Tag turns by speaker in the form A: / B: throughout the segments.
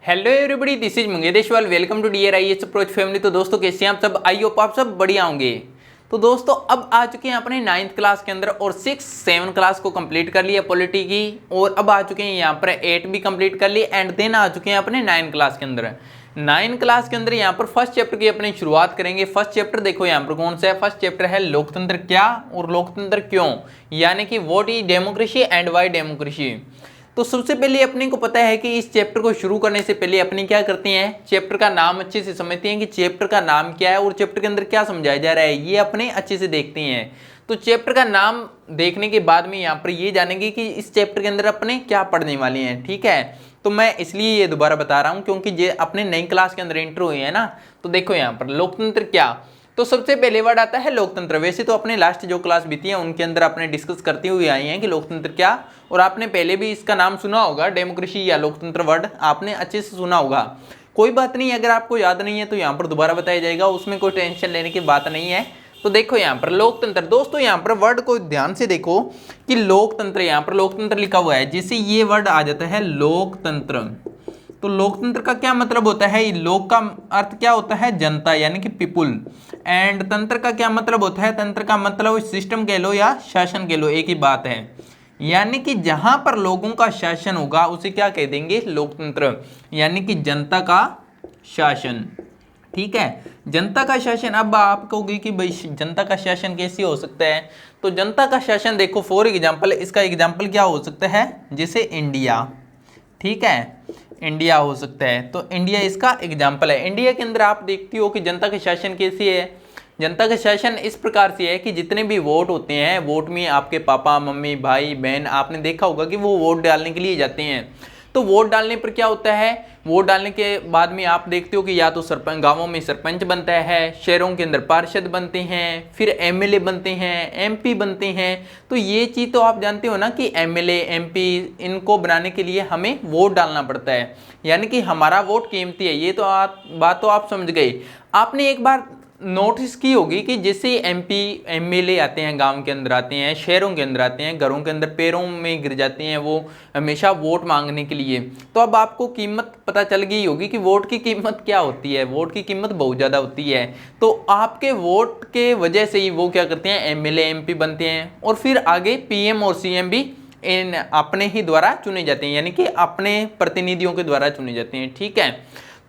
A: Hello everybody, this is Mangedeshwal. Welcome to dear IAS approach family. तो दोस्तों कैसे हैं आप सब? आई होप आप सब बढ़िया होंगे। तो दोस्तों अब आ चुके हैं अपने 9th क्लास के अंदर और 6, 7 क्लास को कंप्लीट कर लिया पॉलिटी की, और अब आ चुके हैं यहाँ पर 8 भी कंप्लीट कर ली एंड देन आ चुके हैं अपने 9 क्लास के अंदर। 9 क्लास के अंदर यहाँ पर फर्स्ट चैप्टर की अपनी शुरुआत करेंगे। फर्स्ट चैप्टर देखो यहाँ पर कौन सा है। फर्स्ट चैप्टर है लोकतंत्र क्या और लोकतंत्र क्यों, यानी कि what is democracy and why democracy. तो सबसे पहले अपने को पता है कि इस चैप्टर को शुरू करने से पहले अपने क्या करते हैं, चैप्टर का नाम अच्छे से समझते हैं कि चैप्टर का नाम क्या है और चैप्टर के अंदर क्या समझाया जा रहा है, ये अपने अच्छे से देखते हैं। तो चैप्टर का नाम देखने के बाद में यहाँ पर ये जानेंगे कि इस चैप्टर के अंदर अपने क्या पढ़ने वाले हैं। ठीक है, तो मैं इसलिए ये दोबारा बता रहा हूँ क्योंकि ये अपने नई क्लास के अंदर एंटर हुए हैं ना। तो देखो यहाँ पर लोकतंत्र क्या, तो सबसे पहले वर्ड आता है लोकतंत्र। वैसे तो अपने लास्ट जो क्लास बीती है उनके अंदर आपने डिस्कस करते हुए आए हैं कि लोकतंत्र क्या, और आपने पहले भी इसका नाम सुना होगा, डेमोक्रेसी या लोकतंत्र वर्ड आपने अच्छे से सुना होगा। कोई बात नहीं, अगर आपको याद नहीं है तो यहाँ पर दोबारा बताया जाएगा, उसमें कोई टेंशन लेने की बात नहीं है। तो देखो यहाँ पर लोकतंत्र, दोस्तों यहाँ पर वर्ड को ध्यान से देखो कि लोकतंत्र, यहाँ पर लोकतंत्र लिखा हुआ है, जिससे ये वर्ड आ जाता है लोकतंत्र। तो लोकतंत्र का क्या मतलब होता है? लोक का अर्थ क्या होता है? जनता, यानी कि पीपुल। एंड तंत्र का क्या मतलब होता है? तंत्र का मतलब सिस्टम कह लो या शासन कह लो, एक ही बात है। यानी कि जहां पर लोगों का शासन होगा उसे क्या कह देंगे? लोकतंत्र, यानी कि जनता का शासन। ठीक है, जनता का शासन। अब आप कहोगे कि भाई जनता का शासन कैसे हो सकता है? तो जनता का शासन देखो, फॉर एग्जाम्पल, इसका एग्जाम्पल क्या हो सकता है? जैसे इंडिया। ठीक है, इंडिया हो सकता है, तो इंडिया इसका एग्जाम्पल है। इंडिया के अंदर आप देखती हो कि जनता का शासन कैसे है। जनता का शासन इस प्रकार से है कि जितने भी वोट होते हैं, वोट में आपके पापा मम्मी भाई बहन, आपने देखा होगा कि वो वोट डालने के लिए जाते हैं। तो वोट डालने पर क्या होता है? वोट डालने के बाद में आप देखते हो कि या तो सरपंच, गांवों में सरपंच बनता है, शहरों के अंदर पार्षद बनते हैं, फिर एमएलए बनते हैं, एमपी बनते हैं। तो ये चीज़ तो आप जानते हो ना कि एमएलए एमपी इनको बनाने के लिए हमें वोट डालना पड़ता है, यानी कि हमारा वोट कीमती है। ये तो बात तो आप समझ गए। आपने एक बार नोटिस की होगी कि जैसे एमपी एमएलए आते हैं, गांव के अंदर आते हैं, शहरों के अंदर आते हैं, घरों के अंदर पैरों में गिर जाते हैं, वो हमेशा वोट मांगने के लिए। तो अब आपको कीमत पता चल गई होगी कि वोट की कीमत क्या होती है। वोट की कीमत बहुत ज़्यादा होती है। तो आपके वोट के वजह से ही वो क्या करते हैं, एमएलए एमपी बनते हैं, और फिर आगे पीएम और सीएम भी इन अपने ही द्वारा चुने जाते हैं, यानी कि अपने प्रतिनिधियों के द्वारा चुने जाते हैं। ठीक है,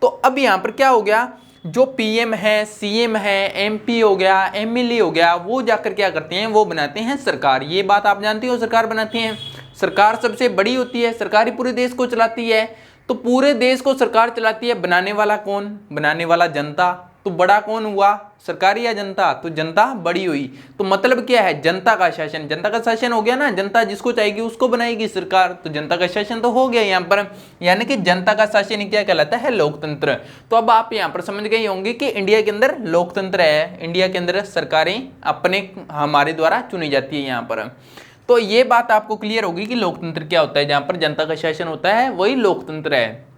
A: तो अब यहाँ पर क्या हो गया, जो पीएम है, सीएम है, एमपी हो गया, एमएलए हो गया, वो जाकर क्या करते हैं, वो बनाते हैं सरकार। ये बात आप जानती हो, सरकार बनाते हैं। सरकार सबसे बड़ी होती है, सरकार ही पूरे देश को चलाती है। तो पूरे देश को सरकार चलाती है, बनाने वाला कौन? बनाने वाला जनता। तो बड़ा कौन हुआ, सरकार या जनता? तो जनता बड़ी हुई। तो मतलब क्या है, जनता का शासन। जनता का शासन हो गया ना, जनता जिसको चाहेगी उसको बनाएगी सरकार, तो जनता का शासन तो हो गया यहाँ पर, यानी कि जनता का शासन ही क्या कहलाता है? लोकतंत्र। तो अब आप यहाँ पर समझ गए होंगे कि इंडिया के अंदर लोकतंत्र है, इंडिया के अंदर सरकारें अपने हमारे द्वारा चुनी जाती है यहाँ पर। तो ये बात आपको क्लियर होगी कि लोकतंत्र क्या होता है। जहाँ पर जनता का शासन होता है वही लोकतंत्र है।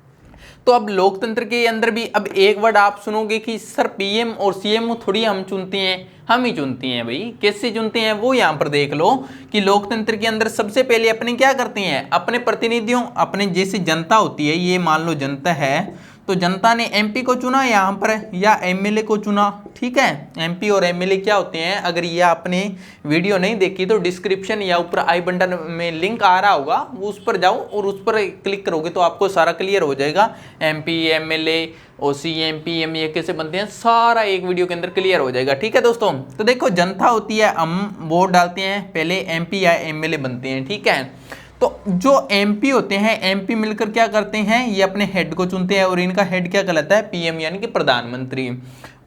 A: तो अब लोकतंत्र के अंदर भी अब एक वर्ड आप सुनोगे कि सर पीएम और सीएम थोड़ी हम चुनते हैं, हम ही चुनते हैं। भाई कैसे चुनते हैं वो यहाँ पर देख लो कि लोकतंत्र के अंदर सबसे पहले अपने क्या करते हैं, अपने प्रतिनिधियों, अपने जैसे जनता होती है, ये मान लो जनता है, तो जनता ने एमपी को चुना यहाँ पर या एमएलए को चुना। ठीक है, एमपी और एमएलए क्या होते हैं, अगर ये आपने वीडियो नहीं देखी तो डिस्क्रिप्शन या ऊपर आई बटन में लिंक आ रहा होगा, वो उस पर जाओ और उस पर क्लिक करोगे तो आपको सारा क्लियर हो जाएगा। एमपी एमएलए और सीएम पीएम ये कैसे बनते हैं, सारा एक वीडियो के अंदर क्लियर हो जाएगा। ठीक है दोस्तों, तो देखो जनता होती है, हम वोट डालते हैं, पहले एमपी या एमएलए बनते हैं। ठीक है, तो जो एमपी होते हैं, एमपी मिलकर क्या करते हैं, ये अपने हेड को चुनते हैं, और इनका हेड क्या कहलाता है? पीएम, यानी कि प्रधानमंत्री।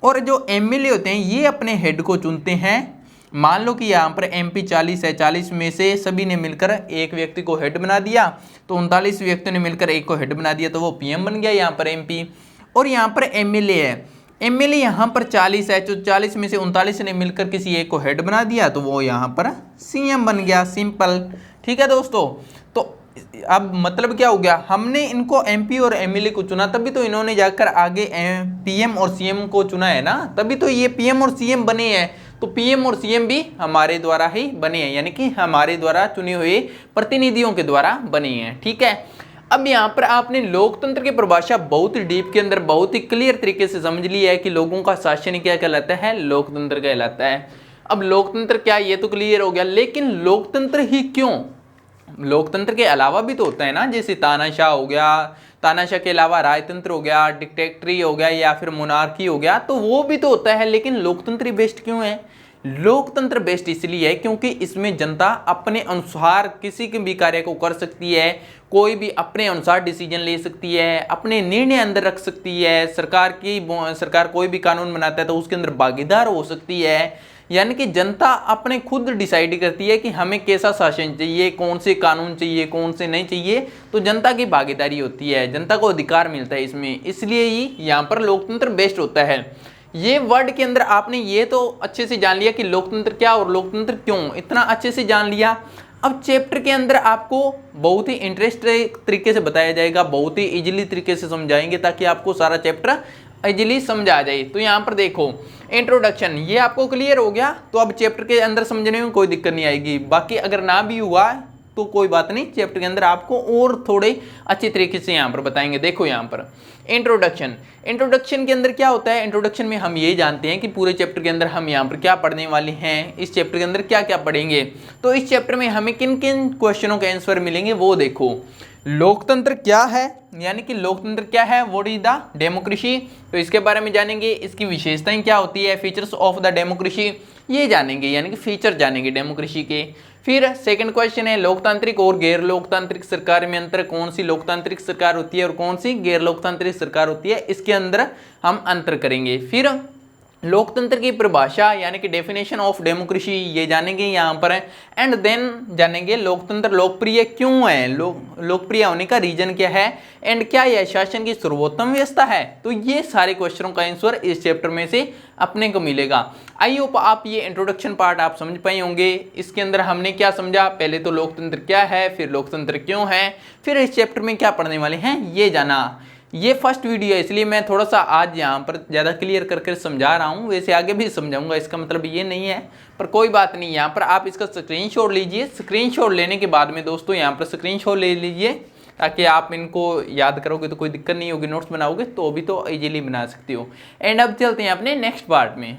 A: और जो एमएलए होते हैं ये अपने हेड को चुनते हैं। मान लो कि यहाँ पर एमपी 40 है, 40 में से सभी ने मिलकर एक व्यक्ति को हेड बना दिया, तो 39 व्यक्तियों ने मिलकर एक को हेड बना दिया, तो वो पीएम बन गया यहाँ पर एमपी। और यहाँ पर एमएलए है, एमएलए यहाँ पर 40 है, तो 40 में से 39 ने मिलकर किसी एक को हेड बना दिया, तो वो यहाँ पर सीएम बन गया, सिंपल। ठीक है दोस्तों, तो अब मतलब क्या हो गया, हमने इनको एमपी और एमएलए को चुना, तभी तो इन्होंने जाकर आगे पीएम और सीएम को चुना है ना, तभी तो ये पीएम और सीएम बने हैं। तो पीएम और सीएम भी हमारे द्वारा ही बने हैं, यानी कि हमारे द्वारा चुने हुए प्रतिनिधियों के द्वारा बने हैं। ठीक है, अब यहाँ पर आपने लोकतंत्र की परिभाषा बहुत ही डीप के अंदर बहुत ही क्लियर तरीके से समझ लिया है कि लोगों का शासन क्या कहलाता है, लोकतंत्र कहलाता है। अब लोकतंत्र क्या है ये तो क्लियर हो गया, लेकिन लोकतंत्र ही क्यों? लोकतंत्र के अलावा भी तो होता है ना, जैसे तानाशाह हो गया, तानाशाह के अलावा राजतंत्र हो गया, डिक्टेटरी हो गया या फिर मोनार्की हो गया, तो वो भी तो होता है। लेकिन लोकतंत्र बेस्ड क्यों है? लोकतंत्र बेस्ड इसलिए है क्योंकि इसमें जनता अपने अनुसार किसी के भी कार्य को कर सकती है, कोई भी अपने अनुसार डिसीजन ले सकती है, अपने निर्णय अंदर रख सकती है, सरकार कोई भी कानून बनाता है तो उसके अंदर भागीदार हो सकती है। यानी कि जनता अपने खुद डिसाइड करती है कि हमें कैसा शासन चाहिए, कौन से कानून चाहिए, कौन से नहीं चाहिए, तो जनता की भागीदारी होती है, जनता को अधिकार मिलता है इसमें, इसलिए ही यहाँ पर लोकतंत्र बेस्ड होता है। ये वर्ड के अंदर आपने ये तो अच्छे से जान लिया कि लोकतंत्र क्या और लोकतंत्र क्यों, इतना अच्छे से जान लिया। अब चैप्टर के अंदर आपको बहुत ही इंटरेस्टिंग तरीके से बताया जाएगा, बहुत ही इजीली तरीके से समझाएंगे ताकि आपको सारा चैप्टर इजीली समझ आ जाए। तो यहाँ पर देखो इंट्रोडक्शन, ये आपको क्लियर हो गया तो अब चैप्टर के अंदर समझने में कोई दिक्कत नहीं आएगी। बाकी अगर ना भी हुआ तो कोई बात नहीं, चैप्टर के अंदर आपको और थोड़े अच्छे तरीके से यहाँ पर बताएंगे। देखो यहाँ पर इंट्रोडक्शन के अंदर क्या होता है, इंट्रोडक्शन में हम ये जानते हैं कि पूरे चैप्टर के अंदर हम यहाँ पर क्या पढ़ने वाले हैं, इस चैप्टर के अंदर क्या क्या पढ़ेंगे। तो इस चैप्टर में हमें किन किन क्वेश्चनों के आंसर मिलेंगे वो देखो। लोकतंत्र क्या है, यानी कि लोकतंत्र क्या है, व्हाट इज द डेमोक्रेसी, तो इसके बारे में जानेंगे। इसकी विशेषताएं क्या होती है, फीचर्स ऑफ द डेमोक्रेसी, ये जानेंगे, यानी कि फीचर जानेंगे डेमोक्रेसी के। फिर सेकंड क्वेश्चन है लोकतांत्रिक और गैर लोकतांत्रिक सरकार में अंतर, कौन सी लोकतांत्रिक सरकार होती है और कौन सी गैर लोकतांत्रिक सरकार होती है, इसके अंदर हम अंतर करेंगे। फिर लोकतंत्र की परिभाषा यानी कि डेफिनेशन ऑफ डेमोक्रेसी, ये जानेंगे यहाँ पर। एंड देन जानेंगे लोकतंत्र लोकप्रिय क्यों है, लोकप्रिय होने का रीजन क्या है, एंड क्या यह शासन की सर्वोत्तम व्यवस्था है। तो ये सारे क्वेश्चनों का आंसर इस चैप्टर में से अपने को मिलेगा। आई होप आप ये इंट्रोडक्शन पार्ट आप समझ पाए होंगे। इसके अंदर हमने क्या समझा, पहले तो लोकतंत्र क्या है, फिर लोकतंत्र क्यों है, फिर इस चैप्टर में क्या पढ़ने वाले हैं ये जाना। ये फर्स्ट वीडियो है इसलिए मैं थोड़ा सा आज यहाँ पर ज़्यादा क्लियर करके समझा रहा हूँ, वैसे आगे भी समझाऊंगा, इसका मतलब ये नहीं है, पर कोई बात नहीं। यहाँ पर आप इसका स्क्रीनशॉट लीजिए, स्क्रीनशॉट लेने के बाद में दोस्तों यहाँ पर स्क्रीनशॉट ले लीजिए ताकि आप इनको याद करोगे तो कोई दिक्कत नहीं होगी, नोट्स बनाओगे तो भी तो इजीली बना सकते हो। एंड अब चलते हैं अपने नेक्स्ट पार्ट में।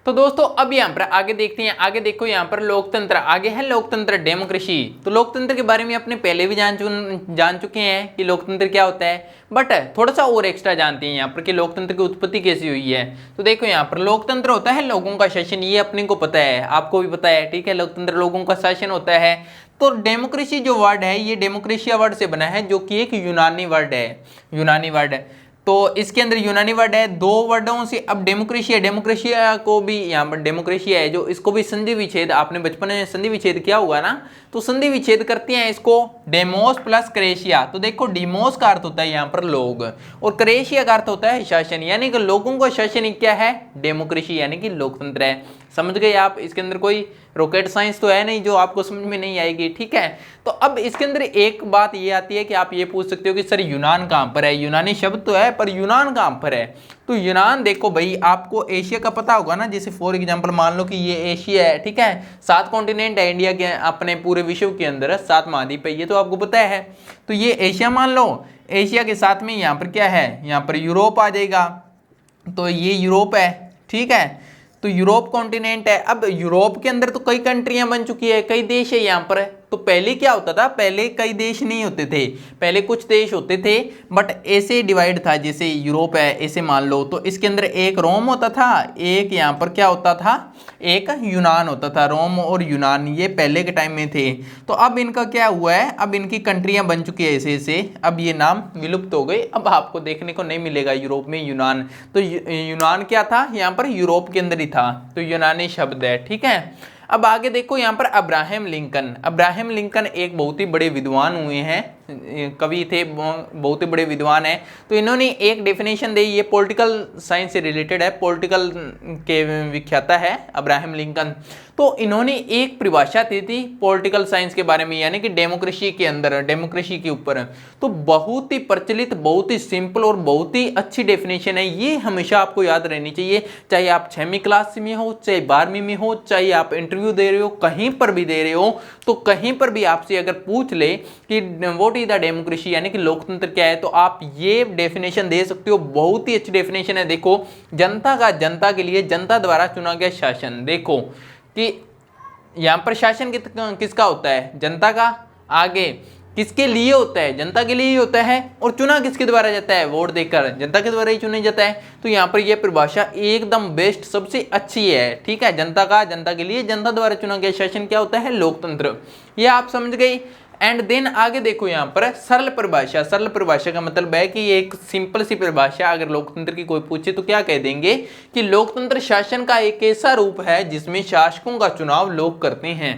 A: तो दोस्तों अब यहाँ पर आगे देखते हैं, आगे देखो यहाँ पर लोकतंत्र, आगे है लोकतंत्र डेमोक्रेसी। तो लोकतंत्र के बारे में अपने पहले भी जान चुके हैं कि लोकतंत्र क्या होता है, बट थोड़ा सा और एक्स्ट्रा जानते हैं यहाँ पर कि लोकतंत्र की उत्पत्ति कैसी हुई है। तो देखो यहाँ पर लोकतंत्र होता है लोगों का शासन, ये अपने को पता है, आपको भी पता है, ठीक है, लोकतंत्र लोगों का शासन होता है। तो डेमोक्रेसी जो वर्ड है ये डेमोक्रेशिया वर्ड से बना है जो कि एक यूनानी वर्ड है, यूनानी वर्ड है। तो इसके अंदर यूनानी वर्ड है, दो वर्डों से अब डेमोक्रेशिया, डेमोक्रेशिया को भी यहाँ पर डेमोक्रेशिया है जो इसको भी संधि विच्छेद, आपने बचपन में संधि विच्छेद किया होगा ना, तो संधि विच्छेद करते हैं इसको डेमोस प्लस क्रेशिया। तो देखो डिमोस का अर्थ होता है यहाँ पर लोग और क्रेशिया का अर्थ होता है शासन, यानी कि लोगों का शासन क्या है, डेमोक्रेसी यानी कि लोकतंत्र है। समझ गए आप, इसके अंदर कोई रॉकेट साइंस तो है नहीं जो आपको समझ में नहीं आएगी, ठीक है। तो अब इसके अंदर एक बात ये आती है कि आप ये पूछ सकते हो कि सर यूनान कहाँ पर है, यूनानी शब्द तो है पर यूनान कहाँ पर है। तो यूनान देखो भाई, आपको एशिया का पता होगा ना, जैसे फॉर एग्जांपल मान लो कि ये एशिया है, ठीक है, 7 कॉन्टिनेंट है इंडिया के, अपने पूरे विश्व के अंदर 7 महाद्वीप है, ये तो आपको पता है। तो ये एशिया मान लो, एशिया के साथ में यहाँ पर क्या है, यहाँ पर यूरोप आ जाएगा, तो ये यूरोप है, ठीक है, तो यूरोप कॉन्टिनेंट है। अब यूरोप के अंदर तो कई कंट्रियां बन चुकी है, कई देश है यहाँ पर। तो पहले क्या होता था, पहले कई देश नहीं होते थे, पहले कुछ देश होते थे बट ऐसे डिवाइड था, जैसे यूरोप है ऐसे मान लो, तो इसके अंदर एक रोम होता था, एक यहाँ पर क्या होता था, एक यूनान होता था। रोम और यूनान ये पहले के टाइम में थे। तो अब इनका क्या हुआ है, अब इनकी कंट्रियां बन चुकी है ऐसे ऐसे, अब ये नाम विलुप्त हो गए, अब आपको देखने को नहीं मिलेगा यूरोप में यूनान। तो यूनान क्या था, यहाँ पर यूरोप के अंदर ही था, तो यूनानी शब्द है, ठीक है। अब आगे देखो यहाँ पर अब्राहम लिंकन, अब्राहम लिंकन एक बहुत ही बड़े विद्वान हुए हैं, कवि थे, बहुत ही बड़े विद्वान हैं। तो इन्होंने एक डेफिनेशन दी, ये पॉलिटिकल साइंस से रिलेटेड है, पॉलिटिकल के विख्याता है अब्राहम लिंकन। तो इन्होंने एक परिभाषा दी थी पॉलिटिकल साइंस के बारे में, यानी कि डेमोक्रेसी के अंदर, डेमोक्रेसी के ऊपर। तो बहुत ही प्रचलित, बहुत ही सिंपल और बहुत ही अच्छी डेफिनेशन है, ये हमेशा आपको याद रहनी चाहिए। चाहे आप 6वीं क्लास में हो, चाहे 12वीं में हो, चाहे आप इंटरव्यू दे रहे हो, कहीं पर भी दे रहे हो, तो कहीं पर भी आपसे अगर पूछ ले कि व्हाट इज द डेमोक्रेसी, यानी कि लोकतंत्र क्या है, तो आप ये डेफिनेशन दे सकते हो। बहुत ही अच्छी डेफिनेशन है। देखो, जनता का, जनता के लिए, जनता द्वारा चुना गया शासन। देखो कि यहां पर शासन किसका होता है, जनता का। आगे किसके लिए होता है, जनता के लिए ही होता है। और चुना किसके द्वारा जाता है, वोट देकर, जनता के द्वारा ही चुना जाता है। तो यहाँ पर यह परिभाषा एकदम बेस्ट, सबसे अच्छी है। ठीक है, जनता का, जनता के लिए, जनता द्वारा चुना गया शासन क्या होता है, लोकतंत्र। ये आप समझ गई। एंड देन आगे देखो, यहाँ पर सरल परिभाषा। सरल परिभाषा का मतलब है कि एक सिंपल सी परिभाषा, अगर लोकतंत्र की कोई पूछे तो क्या कह देंगे कि लोकतंत्र शासन का एक ऐसा रूप है जिसमें शासकों का चुनाव लोग करते हैं।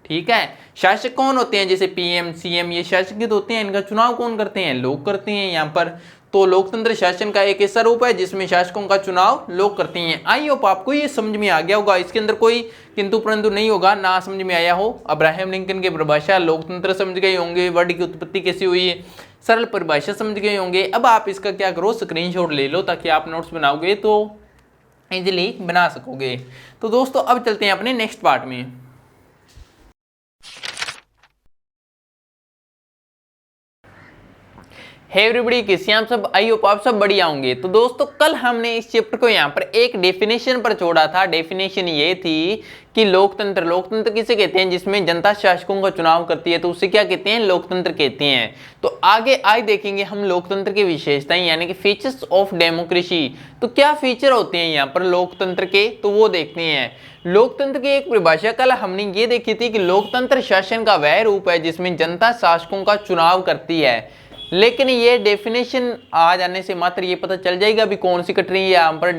A: ठीक है, शासक कौन होते हैं, जैसे पीएम, सीएम, ये शासक होते हैं, इनका चुनाव कौन करते हैं, लोग करते हैं यहाँ पर। तो लोकतंत्र शासन का एक ऐसा रूप है जिसमें शासकों का चुनाव लोग करते हैं। आई होप आपको ये समझ में आ गया होगा, इसके अंदर कोई किंतु परंतु नहीं होगा, ना समझ में आया हो। अब्राहम लिंकन की परिभाषा लोकतंत्र समझ गए होंगे, वर्ड की उत्पत्ति कैसी हुई है, सरल परिभाषा समझ गए होंगे। अब आप इसका क्या करो, स्क्रीनशॉट ले लो, ताकि आप नोट्स बनाओगे तो इजीली बना सकोगे। तो दोस्तों अब चलते हैं अपने नेक्स्ट पार्ट में। हे एवरीबॉडी, कैसे हैं आप सब, आई होप आप सब बढ़िया होंगे। तो दोस्तों कल हमने इस चैप्टर को यहाँ पर एक डेफिनेशन पर छोड़ा था। डेफिनेशन ये थी कि लोकतंत्र, लोकतंत्र किसे कहते हैं, जिसमें जनता शासकों का चुनाव करती है, तो उसे क्या कहते हैं, लोकतंत्र कहते हैं। तो आगे आए देखेंगे हम लोकतंत्र की विशेषताएं, यानी कि फीचर्स ऑफ डेमोक्रेसी। तो क्या फीचर होते हैं यहाँ पर लोकतंत्र के, तो वो देखते हैं। लोकतंत्र की एक परिभाषा कल हमने ये देखी थी कि लोकतंत्र शासन का वह रूप है जिसमें जनता शासकों का चुनाव करती है। लेकिन ये डेफिनेशन आ जाने से मात्र ये पता चल जाएगा अभी कौन सी कंट्री यहाँ पर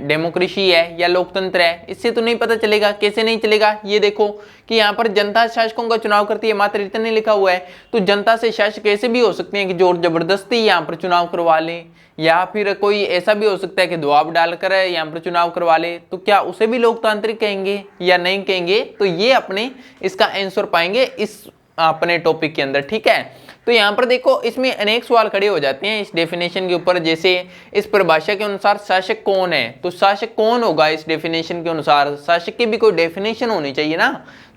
A: डेमोक्रेसी है या लोकतंत्र है, इससे तो नहीं पता चलेगा। कैसे नहीं चलेगा, ये देखो कि यहाँ पर जनता शासकों का चुनाव करती है, मात्र इतना नहीं लिखा हुआ है। तो जनता से शासक ऐसे भी हो सकते हैं कि जोर जबरदस्ती यहाँ पर चुनाव करवा लें, या फिर कोई ऐसा भी हो सकता है कि दबाव डालकर यहाँ पर चुनाव करवा ले। तो क्या उसे भी लोकतांत्रिक कहेंगे या नहीं कहेंगे, तो ये अपने इसका आंसर पाएंगे इस अपने टॉपिक के अंदर। ठीक है, तो यहाँ पर देखो इसमें अनेक सवाल खड़े हो जाते हैं इस डेफिनेशन के ऊपर। जैसे इस परिभाषा के अनुसार शासक कौन है, तो शासक कौन होगा इस डेफिनेशन के अनुसार, शासक की भी कोई डेफिनेशन होनी चाहिए ना।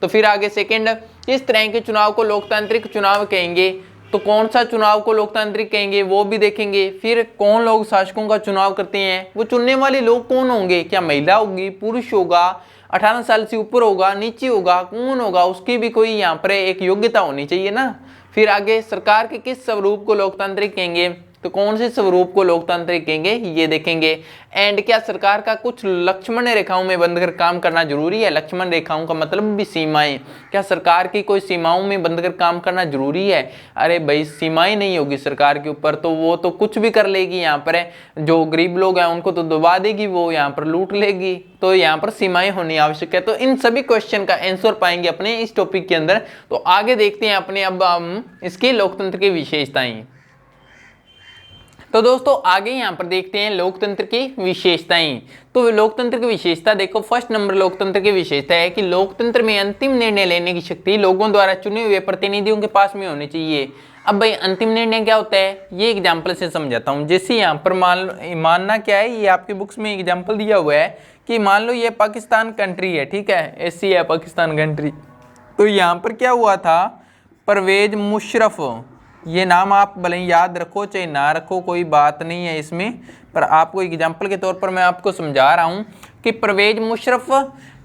A: तो फिर आगे सेकंड, किस तरह के चुनाव को लोकतांत्रिक चुनाव कहेंगे, तो कौन सा चुनाव को लोकतांत्रिक कहेंगे वो भी देखेंगे। फिर कौन लोग शासकों का चुनाव करते हैं, वो चुनने वाले लोग कौन होंगे, क्या महिला होगी, पुरुष होगा, 18 साल से ऊपर होगा, नीचे होगा, कौन होगा, उसकी भी कोई यहाँ पर एक योग्यता होनी चाहिए ना। फिर आगे सरकार के किस स्वरूप को लोकतांत्रिक कहेंगे, तो कौन से स्वरूप को लोकतांत्रिक कहेंगे ये देखेंगे। एंड क्या सरकार का कुछ लक्ष्मण रेखाओं में बंधकर काम करना जरूरी है, लक्ष्मण रेखाओं का मतलब भी सीमाएं, क्या सरकार की कोई सीमाओं में बंधकर काम करना जरूरी है। अरे भाई सीमाएं नहीं होगी सरकार के ऊपर तो वो तो कुछ भी कर लेगी, यहाँ पर जो गरीब लोग हैं उनको तो दबा देगी, वो यहाँ पर लूट लेगी। तो यहाँ पर सीमाएं होनी आवश्यक है। तो इन सभी क्वेश्चन का आंसर पाएंगे अपने इस टॉपिक के अंदर। तो आगे देखते हैं अपने अब हम इसके लोकतंत्र की विशेषताएं। तो दोस्तों आगे यहाँ पर देखते हैं लोकतंत्र की विशेषताएं। तो लोकतंत्र की विशेषता देखो, फर्स्ट नंबर लोकतंत्र की विशेषता है कि लोकतंत्र में अंतिम निर्णय लेने की शक्ति लोगों द्वारा चुने हुए प्रतिनिधियों के पास में होनी चाहिए। अब भाई अंतिम निर्णय क्या होता है, ये एग्जाम्पल से समझाता हूँ। जैसे यहाँ पर मानना क्या है, ये आपके बुक्स में एग्जाम्पल दिया हुआ है कि मान लो ये पाकिस्तान कंट्री है, ठीक है, ऐसी है पाकिस्तान कंट्री। तो यहाँ पर क्या हुआ था, परवेज मुशर्रफ, ये नाम आप भले याद रखो चाहे ना रखो कोई बात नहीं है इसमें, पर आपको एग्जाम्पल के तौर पर मैं आपको समझा रहा हूँ कि परवेज मुशर्रफ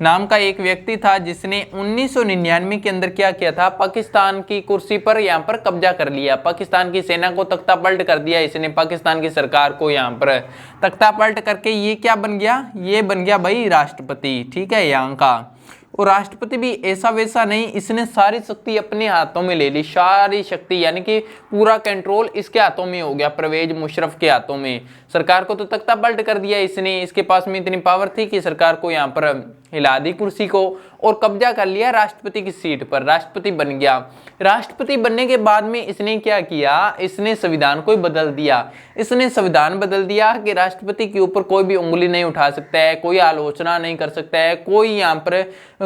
A: नाम का एक व्यक्ति था जिसने 1999 के अंदर क्या किया था, पाकिस्तान की कुर्सी पर यहाँ पर कब्जा कर लिया, पाकिस्तान की सेना को तख्ता पलट कर दिया इसने, पाकिस्तान की सरकार को यहाँ पर तख्ता पलट करके ये क्या बन गया, ये बन गया भाई राष्ट्रपति। ठीक है, यहाँ का और राष्ट्रपति भी ऐसा वैसा नहीं, इसने सारी शक्ति अपने हाथों में ले ली, सारी शक्ति यानी कि पूरा कंट्रोल इसके हाथों में हो गया, परवेज मुशर्रफ के हाथों में। सरकार को तो तख्ता पलट कर दिया इसने, इसके पास में इतनी पावर थी कि सरकार को यहाँ पर हिला दी कुर्सी को और कब्जा कर लिया राष्ट्रपति की सीट पर, राष्ट्रपति बन गया। राष्ट्रपति बनने के बाद में इसने क्या किया, इसने संविधान को बदल दिया। इसने संविधान बदल दिया कि राष्ट्रपति के ऊपर कोई भी उंगली नहीं उठा सकता है, कोई आलोचना नहीं कर सकता है, कोई यहाँ पर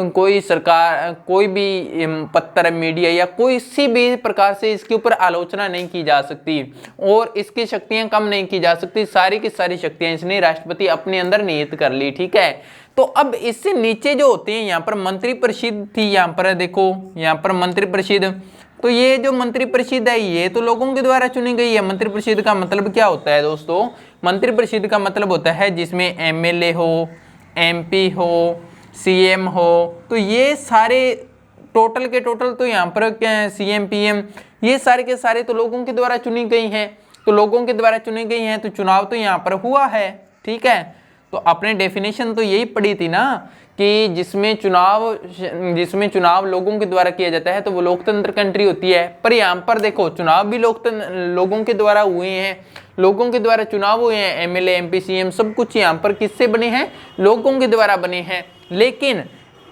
A: कोई सरकार, कोई भी पत्र, मीडिया या कोई किसी भी प्रकार से इसके ऊपर आलोचना नहीं की जा सकती और इसकी शक्तियां कम नहीं की जा सकती। सारी की सारी शक्तियां इसने राष्ट्रपति अपने अंदर निहित कर ली, ठीक है। तो अब इससे नीचे जो होते हैं यहाँ पर मंत्रिपरिषद थी, यहाँ पर देखो यहाँ पर मंत्रिपरिषद, तो ये जो मंत्रिपरिषद है ये तो लोगों के द्वारा चुनी गई है। मंत्रिपरिषद का मतलब क्या होता है दोस्तों, मंत्रिपरिषद का मतलब होता है जिसमें एमएलए हो, एमपी हो, सीएम हो, तो ये सारे टोटल के टोटल तो यहाँ पर सीएम पीएम ये सारे के सारे तो लोगों के द्वारा चुनी गई हैं। तो लोगों के द्वारा चुनी गई हैं तो चुनाव तो यहाँ पर हुआ है, ठीक है। तो आपने डेफिनेशन तो यही पढ़ी थी ना कि जिसमें चुनाव लोगों के द्वारा किया जाता है तो वो लोकतंत्र कंट्री होती है। पर यहाँ पर देखो चुनाव भी लोगों के द्वारा हुए हैं, लोगों के द्वारा चुनाव हुए हैं, एमएलए, एमपी, सीएम सब कुछ यहाँ पर किससे बने हैं, लोगों के द्वारा बने हैं। लेकिन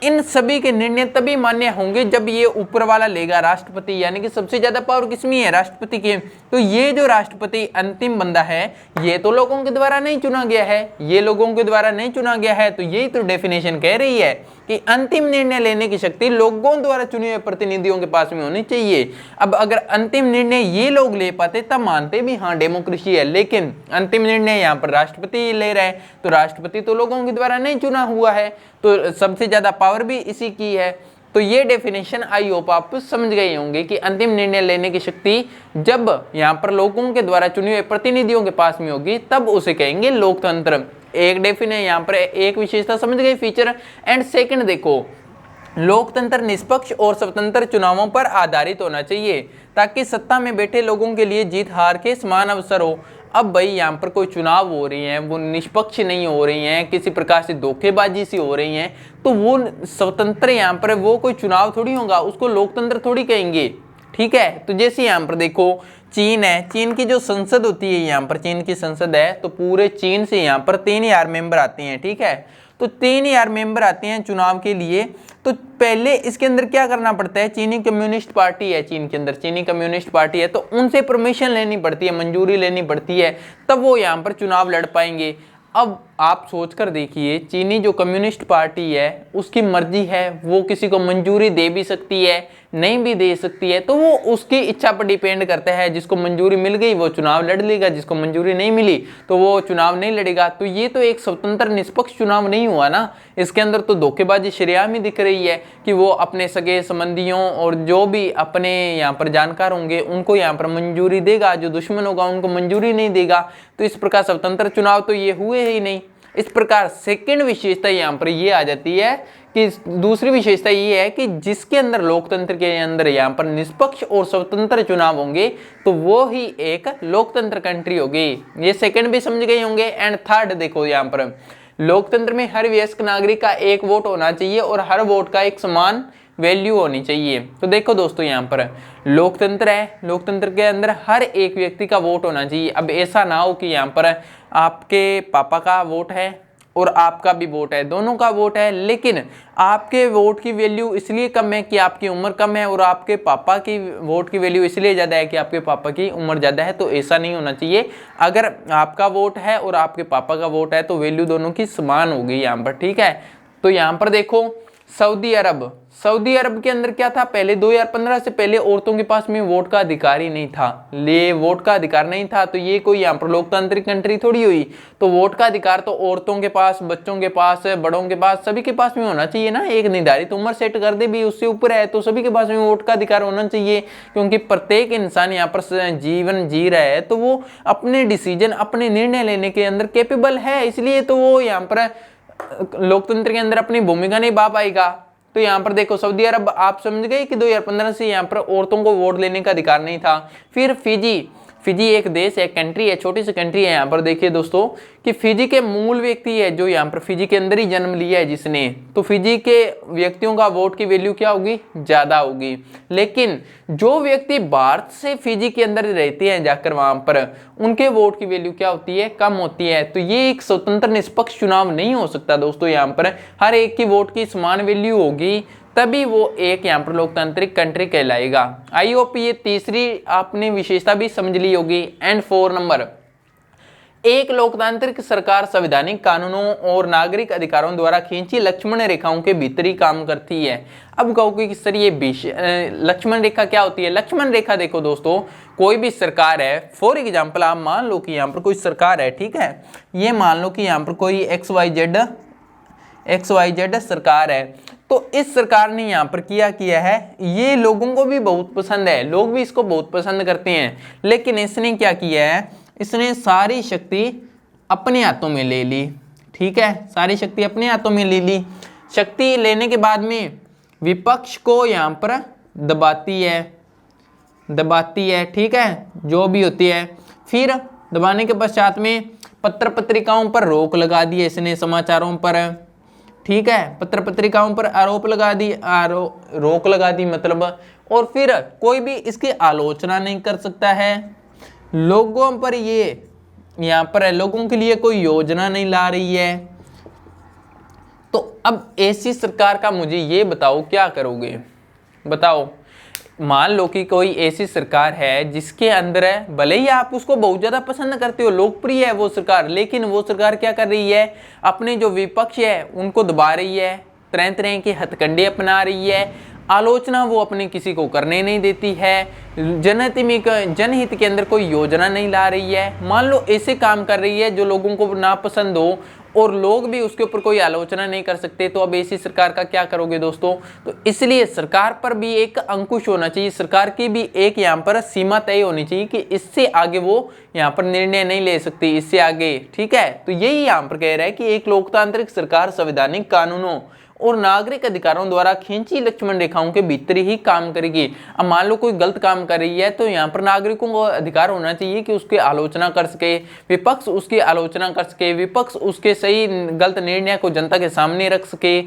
A: इन सभी के निर्णय तभी मान्य होंगे जब ये ऊपर वाला लेगा, राष्ट्रपति, यानी कि सबसे ज्यादा पावर किसमें है, राष्ट्रपति के। तो ये जो राष्ट्रपति अंतिम बंदा है ये तो लोगों के द्वारा नहीं चुना गया है, ये लोगों के द्वारा नहीं चुना गया है। तो यही तो डेफिनेशन कह रही है कि अंतिम निर्णय लेने की शक्ति लोगों द्वारा चुने हुए प्रतिनिधियों के पास में होनी चाहिए। अब अगर अंतिम निर्णय ये लोग ले पाते तब मानते भी हाँ डेमोक्रेसी है, लेकिन अंतिम निर्णय यहाँ पर राष्ट्रपति ले रहा है, तो राष्ट्रपति तो लोगों के द्वारा नहीं चुना हुआ है, तो सबसे ज्यादा पावर भी इसी की है। तो ये डेफिनेशन आई होप आप समझ गए होंगे कि अंतिम निर्णय लेने की शक्ति जब यहाँ पर लोगों के द्वारा चुने हुए प्रतिनिधियों के पास में होगी तब उसे कहेंगे लोकतंत्र। एक डेफिनेशन यहाँ पर एक विशेषता समझ गए, फीचर। एंड सेकंड देखो, लोकतंत्र निष्पक्ष और स्वतंत्र चुनावों पर आधारित होना चाहिए ताकि सत्ता में बैठे लोगों के लिए जीत हार के समान अवसर हो। अब भाई यहाँ पर कोई चुनाव हो रही हैं वो निष्पक्ष नहीं हो रही हैं, किसी प्रकार से धोखेबाजी सी हो रही हैं, तो वो स्वतंत्र यहाँ पर वो कोई चुनाव थोड़ी होगा, उसको लोकतंत्र थोड़ी कहेंगे, ठीक है। तो जैसे यहाँ पर देखो चीन है, चीन की जो संसद होती है, यहाँ पर चीन की संसद है तो पूरे चीन से यहाँ पर 3000 मेंबर आते हैं, ठीक है। तो 3000 मेंबर आते हैं चुनाव के लिए। तो पहले इसके अंदर क्या करना पड़ता है, चीनी कम्युनिस्ट पार्टी है चीन के अंदर, चीनी कम्युनिस्ट पार्टी है, तो उनसे परमिशन लेनी पड़ती है, मंजूरी लेनी पड़ती है, तब वो यहाँ पर चुनाव लड़ पाएंगे। अब आप सोच कर देखिए, चीनी जो कम्युनिस्ट पार्टी है उसकी मर्जी है, वो किसी को मंजूरी दे भी सकती है, नहीं भी दे सकती है, तो वो उसकी इच्छा पर डिपेंड करता है। जिसको मंजूरी मिल गई वो चुनाव लड़ लेगा, जिसको मंजूरी नहीं मिली तो वो चुनाव नहीं लड़ेगा। तो ये तो एक स्वतंत्र निष्पक्ष चुनाव नहीं हुआ ना, इसके अंदर तो धोखेबाजी शरेआम ही दिख रही है कि वो अपने सगे संबंधियों और जो भी अपने यहाँ पर जानकार होंगे उनको यहाँ पर मंजूरी देगा, जो दुश्मन होगा उनको मंजूरी नहीं देगा। तो इस प्रकार स्वतंत्र चुनाव तो ये हुए ही नहीं। इस प्रकार सेकंड विशेषता यहाँ पर ये आ जाती है कि दूसरी विशेषता ये है कि जिसके अंदर लोकतंत्र के अंदर यहाँ पर निष्पक्ष और स्वतंत्र चुनाव होंगे तो वो ही एक लोकतंत्र कंट्री होगी। ये सेकंड भी समझ गए होंगे। एंड थर्ड देखो, यहाँ पर लोकतंत्र में हर वयस्क नागरिक का एक वोट होना चाहिए और हर वोट का एक समान वैल्यू होनी चाहिए। तो देखो दोस्तों, यहाँ पर लोकतंत्र है, लोकतंत्र के अंदर हर एक व्यक्ति का वोट होना चाहिए। अब ऐसा ना हो कि यहाँ पर आपके पापा का वोट है और आपका भी वोट है, दोनों का वोट है, लेकिन आपके वोट की वैल्यू इसलिए कम है कि आपकी उम्र कम है और आपके पापा की वोट की वैल्यू इसलिए ज़्यादा है कि आपके पापा की उम्र ज़्यादा है। तो ऐसा नहीं होना चाहिए। अगर आपका वोट है और आपके पापा का वोट है तो वैल्यू दोनों की समान होगी यहाँ पर, ठीक है। तो यहाँ पर देखो सऊदी अरब के अंदर क्या था, पहले 2015 से पहले औरतों के पास में वोट का अधिकार ही नहीं था, वोट का अधिकार नहीं था। तो ये कोई यहाँ पर लोकतांत्रिक कंट्री थोड़ी हुई। तो वोट का अधिकार तो औरतों के पास, बच्चों के पास, बड़ों के पास, सभी के पास में होना चाहिए ना। एक निर्धारित उम्र सेट कर दे भी उससे ऊपर है तो सभी के पास में वोट का अधिकार होना चाहिए, क्योंकि प्रत्येक इंसान यहाँ पर जीवन जी रहा है तो वो अपने डिसीजन, अपने निर्णय लेने के अंदर कैपेबल है, इसलिए तो वो यहाँ पर लोकतंत्र के अंदर अपनी भूमिका निभा पाएगा। तो यहाँ पर देखो सऊदी अरब, आप समझ गए कि 2015 से यहाँ पर औरतों को वोट लेने का अधिकार नहीं था। फिर फिजी एक देश है, कंट्री है, छोटी सी कंट्री है। यहाँ पर देखिए दोस्तों कि फिजी के मूल व्यक्ति है जो यहाँ पर फिजी के अंदर ही जन्म लिया है जिसने, तो फिजी के व्यक्तियों का वोट की वैल्यू क्या होगी, ज्यादा होगी। लेकिन जो व्यक्ति भारत से फिजी के अंदर रहते हैं जाकर वहां पर, उनके वोट की वैल्यू क्या होती है, कम होती है। तो ये एक स्वतंत्र निष्पक्ष चुनाव नहीं हो सकता दोस्तों। यहाँ पर हर एक की वोट की समान वैल्यू होगी, तभी वो एक यहाँ पर लोकतांत्रिक कंट्री कहलाएगा। आई होप ये तीसरी आपने विशेषता भी समझ ली होगी। एंड 4 नंबर, एक लोकतांत्रिक सरकार संवैधानिक कानूनों और नागरिक अधिकारों द्वारा खींची लक्ष्मण रेखाओं के भीतर ही काम करती है। अब कहोगे कि सर ये लक्ष्मण रेखा क्या होती है? लक्ष्मण रेखा देखो दोस्तों, कोई भी सरकार है, फॉर एग्जाम्पल आप मान लो कि यहाँ पर कोई सरकार है, ठीक है, ये मान लो कि यहाँ पर कोई XYZ सरकार है, तो इस सरकार ने यहाँ पर किया है, ये लोगों को भी बहुत पसंद है, लोग भी इसको बहुत पसंद करते हैं। लेकिन इसने क्या किया है, इसने सारी शक्ति अपने हाथों में ले ली, ठीक है, सारी शक्ति अपने हाथों में ले ली। शक्ति लेने के बाद में विपक्ष को यहाँ पर दबाती है, ठीक है, जो भी होती है। फिर दबाने के पश्चात में पत्र पत्रिकाओं पर रोक लगा दी इसने, समाचारों पर, ठीक है, पत्र पत्रिकाओं पर रोक लगा दी मतलब। और फिर कोई भी इसकी आलोचना नहीं कर सकता है। लोगों पर ये यहाँ पर है, लोगों के लिए कोई योजना नहीं ला रही है। तो अब ऐसी सरकार का मुझे ये बताओ क्या करोगे, बताओ। मान लो कि कोई ऐसी सरकार है जिसके अंदर है, भले ही आप उसको बहुत ज्यादा पसंद करते हो, लोकप्रिय है वो सरकार, लेकिन वो सरकार क्या कर रही है, अपने जो विपक्ष है उनको दबा रही है, तरह तरह के हथकंडे अपना रही है, आलोचना वो अपने किसी को करने नहीं देती है, जनहित के अंदर कोई योजना नहीं ला रही है। मान लो ऐसे काम कर रही है जो लोगों को नापसंद हो और लोग भी उसके ऊपर कोई आलोचना नहीं कर सकते, तो अब ऐसी सरकार का क्या करोगे दोस्तों। तो इसलिए सरकार पर भी एक अंकुश होना चाहिए, सरकार की भी एक यहाँ पर सीमा तय होनी चाहिए कि इससे आगे वो यहाँ पर निर्णय नहीं ले सकती, इससे आगे, ठीक है। तो यही यहाँ पर कह रहा है कि एक लोकतांत्रिक सरकार संवैधानिक कानूनों और नागरिक अधिकारों द्वारा खींची लक्ष्मण रेखाओं के भीतर ही काम करेगी। अब मान लो कोई गलत काम कर रही है, तो यहाँ पर नागरिकों को अधिकार होना चाहिए कि उसकी आलोचना कर सके, विपक्ष उसकी आलोचना कर सके, विपक्ष उसके सही गलत निर्णय को जनता के सामने रख सके।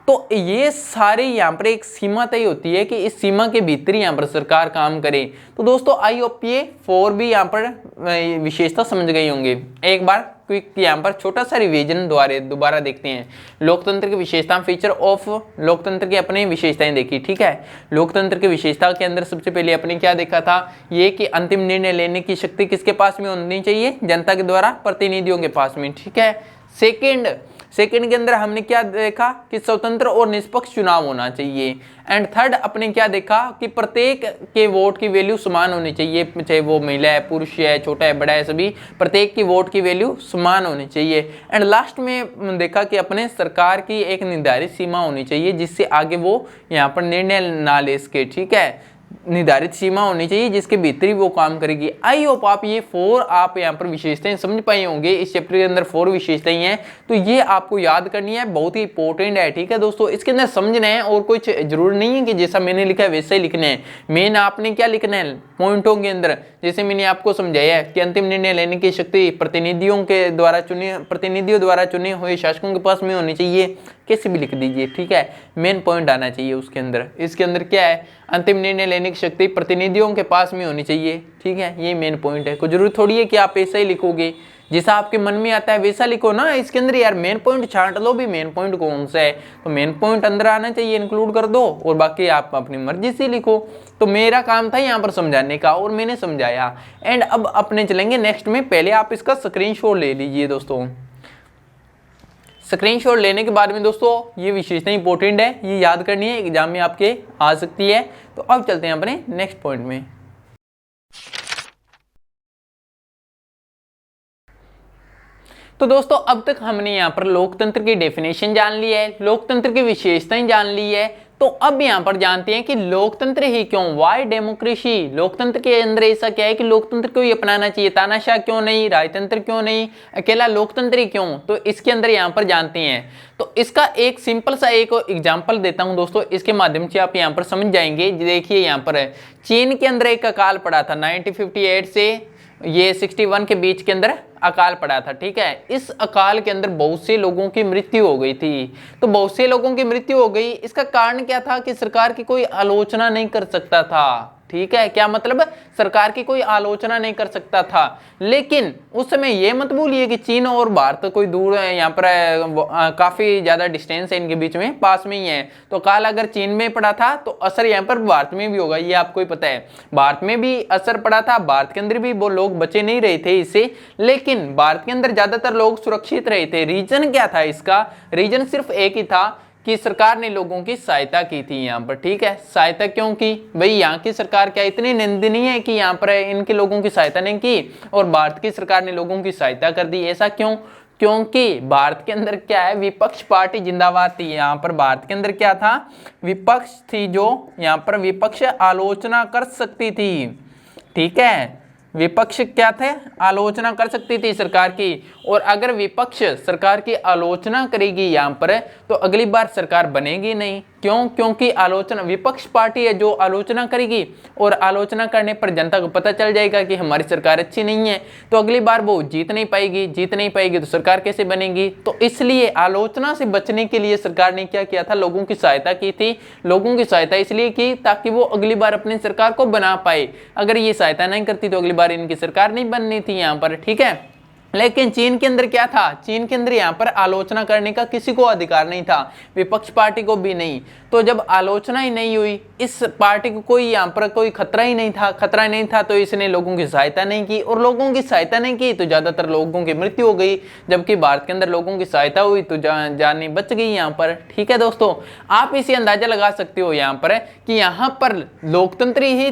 A: तो ये सारे यहाँ पर एक सीमा तय होती है कि इस सीमा के भीतर यहाँ पर सरकार काम करे। तो दोस्तों आई होप ये 4 भी यहाँ पर विशेषता समझ गई होंगे। एक बार क्विक यहाँ पर छोटा सा रिवीजन दोबारा देखते हैं। लोकतंत्र की विशेषता, फीचर ऑफ लोकतंत्र की अपनी विशेषताएं देखी, ठीक है। लोकतंत्र की विशेषता के अंदर सबसे पहले अपने क्या देखा था, ये कि अंतिम निर्णय लेने की शक्ति किसके पास में होनी चाहिए, जनता के द्वारा प्रतिनिधियों के पास में, ठीक है। सेकंड के अंदर हमने क्या देखा कि स्वतंत्र और निष्पक्ष चुनाव होना चाहिए। एंड थर्ड अपने क्या देखा कि प्रत्येक के वोट की वैल्यू समान होनी चाहिए, चाहे वो महिला है, पुरुष है, छोटा है, बड़ा है, सभी प्रत्येक की वोट की वैल्यू समान होनी चाहिए। एंड लास्ट में देखा कि अपने सरकार की एक निर्धारित सीमा होनी चाहिए जिससे आगे वो यहाँ पर निर्णय ना ले सके, ठीक है। निर्धारित सीमा होनी चाहिए जिसके भीतर ही वो काम करेगी। आई होप आप ये 4 आप यहाँ पर विशेषताएं समझ पाए होंगे। इस चैप्टर के अंदर 4 विशेषताएं हैं, तो ये आपको याद करनी है, बहुत ही इंपॉर्टेंट है, ठीक है दोस्तों। इसके अंदर समझना है और कुछ जरूरी नहीं है कि जैसा मैंने लिखा है वैसा ही लिखना है। मेन आपने क्या लिखना है पॉइंटों के अंदर, जैसे मैंने आपको समझाया है कि अंतिम निर्णय लेने की शक्ति प्रतिनिधियों द्वारा चुने हुए शासकों के पास में होनी चाहिए, कैसे भी लिख दीजिए, ठीक है। मेन पॉइंट आना चाहिए उसके अंदर। इसके अंदर क्या है, अंतिम निर्णय लेने की शक्ति प्रतिनिधियों के पास में होनी चाहिए, ठीक है, ये मेन पॉइंट है। कोई जरूरी थोड़ी है कि आप ऐसा ही लिखोगे, जैसा आपके मन में आता है वैसा लिखो ना। इसके अंदर यार मेन पॉइंट छांट लो भी, मेन पॉइंट कौन सा है, तो मेन पॉइंट अंदर आना चाहिए, इंक्लूड कर दो, और बाकी आप अपनी मर्जी से लिखो। तो मेरा काम था यहाँ पर समझाने का और मैंने समझाया। एंड अब अपने चलेंगे नेक्स्ट में, पहले आप इसका स्क्रीनशॉट ले लीजिए दोस्तों। स्क्रीनशॉट लेने के बाद में दोस्तों ये विशेषता इंपॉर्टेंट है, ये याद करनी है, एग्जाम में आपके आ सकती है। तो अब चलते हैं अपने नेक्स्ट पॉइंट में। तो दोस्तों अब तक हमने यहाँ पर लोकतंत्र की डेफिनेशन जान ली है, लोकतंत्र की विशेषताएं जान ली है। तो अब यहाँ पर जानते हैं कि लोकतंत्र ही क्यों, वाई डेमोक्रेसी, लोकतंत्र के अंदर ऐसा क्या है कि लोकतंत्र को ही अपनाना चाहिए, तानाशाह क्यों नहीं, राजतंत्र क्यों नहीं, अकेला लोकतंत्र ही क्यों। तो इसके अंदर यहाँ पर जानते हैं। तो इसका एक सिंपल सा एक एग्जाम्पल देता हूँ दोस्तों, इसके माध्यम से आप यहाँ पर समझ जाएंगे। देखिए यहाँ पर चीन के अंदर एक अकाल पड़ा था 1958 से ये 61 के बीच के अंदर अकाल पड़ा था। ठीक है, इस अकाल के अंदर बहुत से लोगों की मृत्यु हो गई थी। तो बहुत से लोगों की मृत्यु हो गई, इसका कारण क्या था कि सरकार की कोई आलोचना नहीं कर सकता था। ठीक है, क्या मतलब, सरकार की कोई आलोचना नहीं कर सकता था। लेकिन उस समय ये मत भूलिए कि चीन और भारत कोई दूर है, यहाँ पर काफी ज्यादा डिस्टेंस है इनके बीच में, पास में ही है। तो काल अगर चीन में पड़ा था तो असर यहाँ पर भारत में भी होगा, ये आपको ही पता है। भारत में भी असर पड़ा था, भारत के अंदर भी वो लोग बचे नहीं रहे थे इससे, लेकिन भारत के अंदर ज्यादातर लोग सुरक्षित रहे थे। रीजन क्या था इसका? रीजन सिर्फ एक ही था कि सरकार ने लोगों की सहायता की थी यहाँ पर। ठीक है, सहायता क्यों की भाई? यहाँ की सरकार क्या इतनी निंदनीय है कि यहाँ पर इनके लोगों की सहायता नहीं की और भारत की सरकार ने लोगों की सहायता कर दी? ऐसा क्यों? क्योंकि भारत के अंदर क्या है, विपक्ष पार्टी जिंदाबाद थी। यहाँ पर भारत के अंदर क्या था, विपक्ष थी, जो यहाँ पर विपक्ष आलोचना कर सकती थी। ठीक है, विपक्ष क्या थे, आलोचना कर सकती थी सरकार की। और अगर विपक्ष सरकार की आलोचना करेगी यहाँ पर तो अगली बार सरकार बनेगी नहीं। क्यों? क्योंकि आलोचना, विपक्ष पार्टी है जो आलोचना करेगी और आलोचना करने पर जनता को पता चल जाएगा कि हमारी सरकार अच्छी नहीं है, तो अगली बार वो जीत नहीं पाएगी। जीत नहीं पाएगी तो सरकार कैसे बनेगी? तो इसलिए आलोचना से बचने के लिए सरकार ने क्या किया था, लोगों की सहायता की थी। लोगों की सहायता इसलिए की ताकि वो अगली बार अपनी सरकार को बना पाए। अगर ये सहायता नहीं करती तो अगली बार इनकी सरकार नहीं बननी थी यहाँ पर। ठीक है, लेकिन चीन के अंदर क्या था, चीन के अंदर यहाँ पर आलोचना करने का किसी को अधिकार नहीं था, विपक्ष पार्टी को भी नहीं। तो जब आलोचना ही नहीं हुई, इस पार्टी को कोई यहाँ पर कोई खतरा ही नहीं था, खतरा ही नहीं था, तो इसने लोगों की सहायता नहीं की। और लोगों की सहायता नहीं की तो ज्यादातर लोगों की मृत्यु हो गई, जबकि भारत के अंदर लोगों की सहायता हुई तो जानें बच गई यहाँ पर। ठीक है दोस्तों, आप इसे अंदाजा लगा सकते हो यहाँ पर कि यहाँ पर लोकतंत्र ही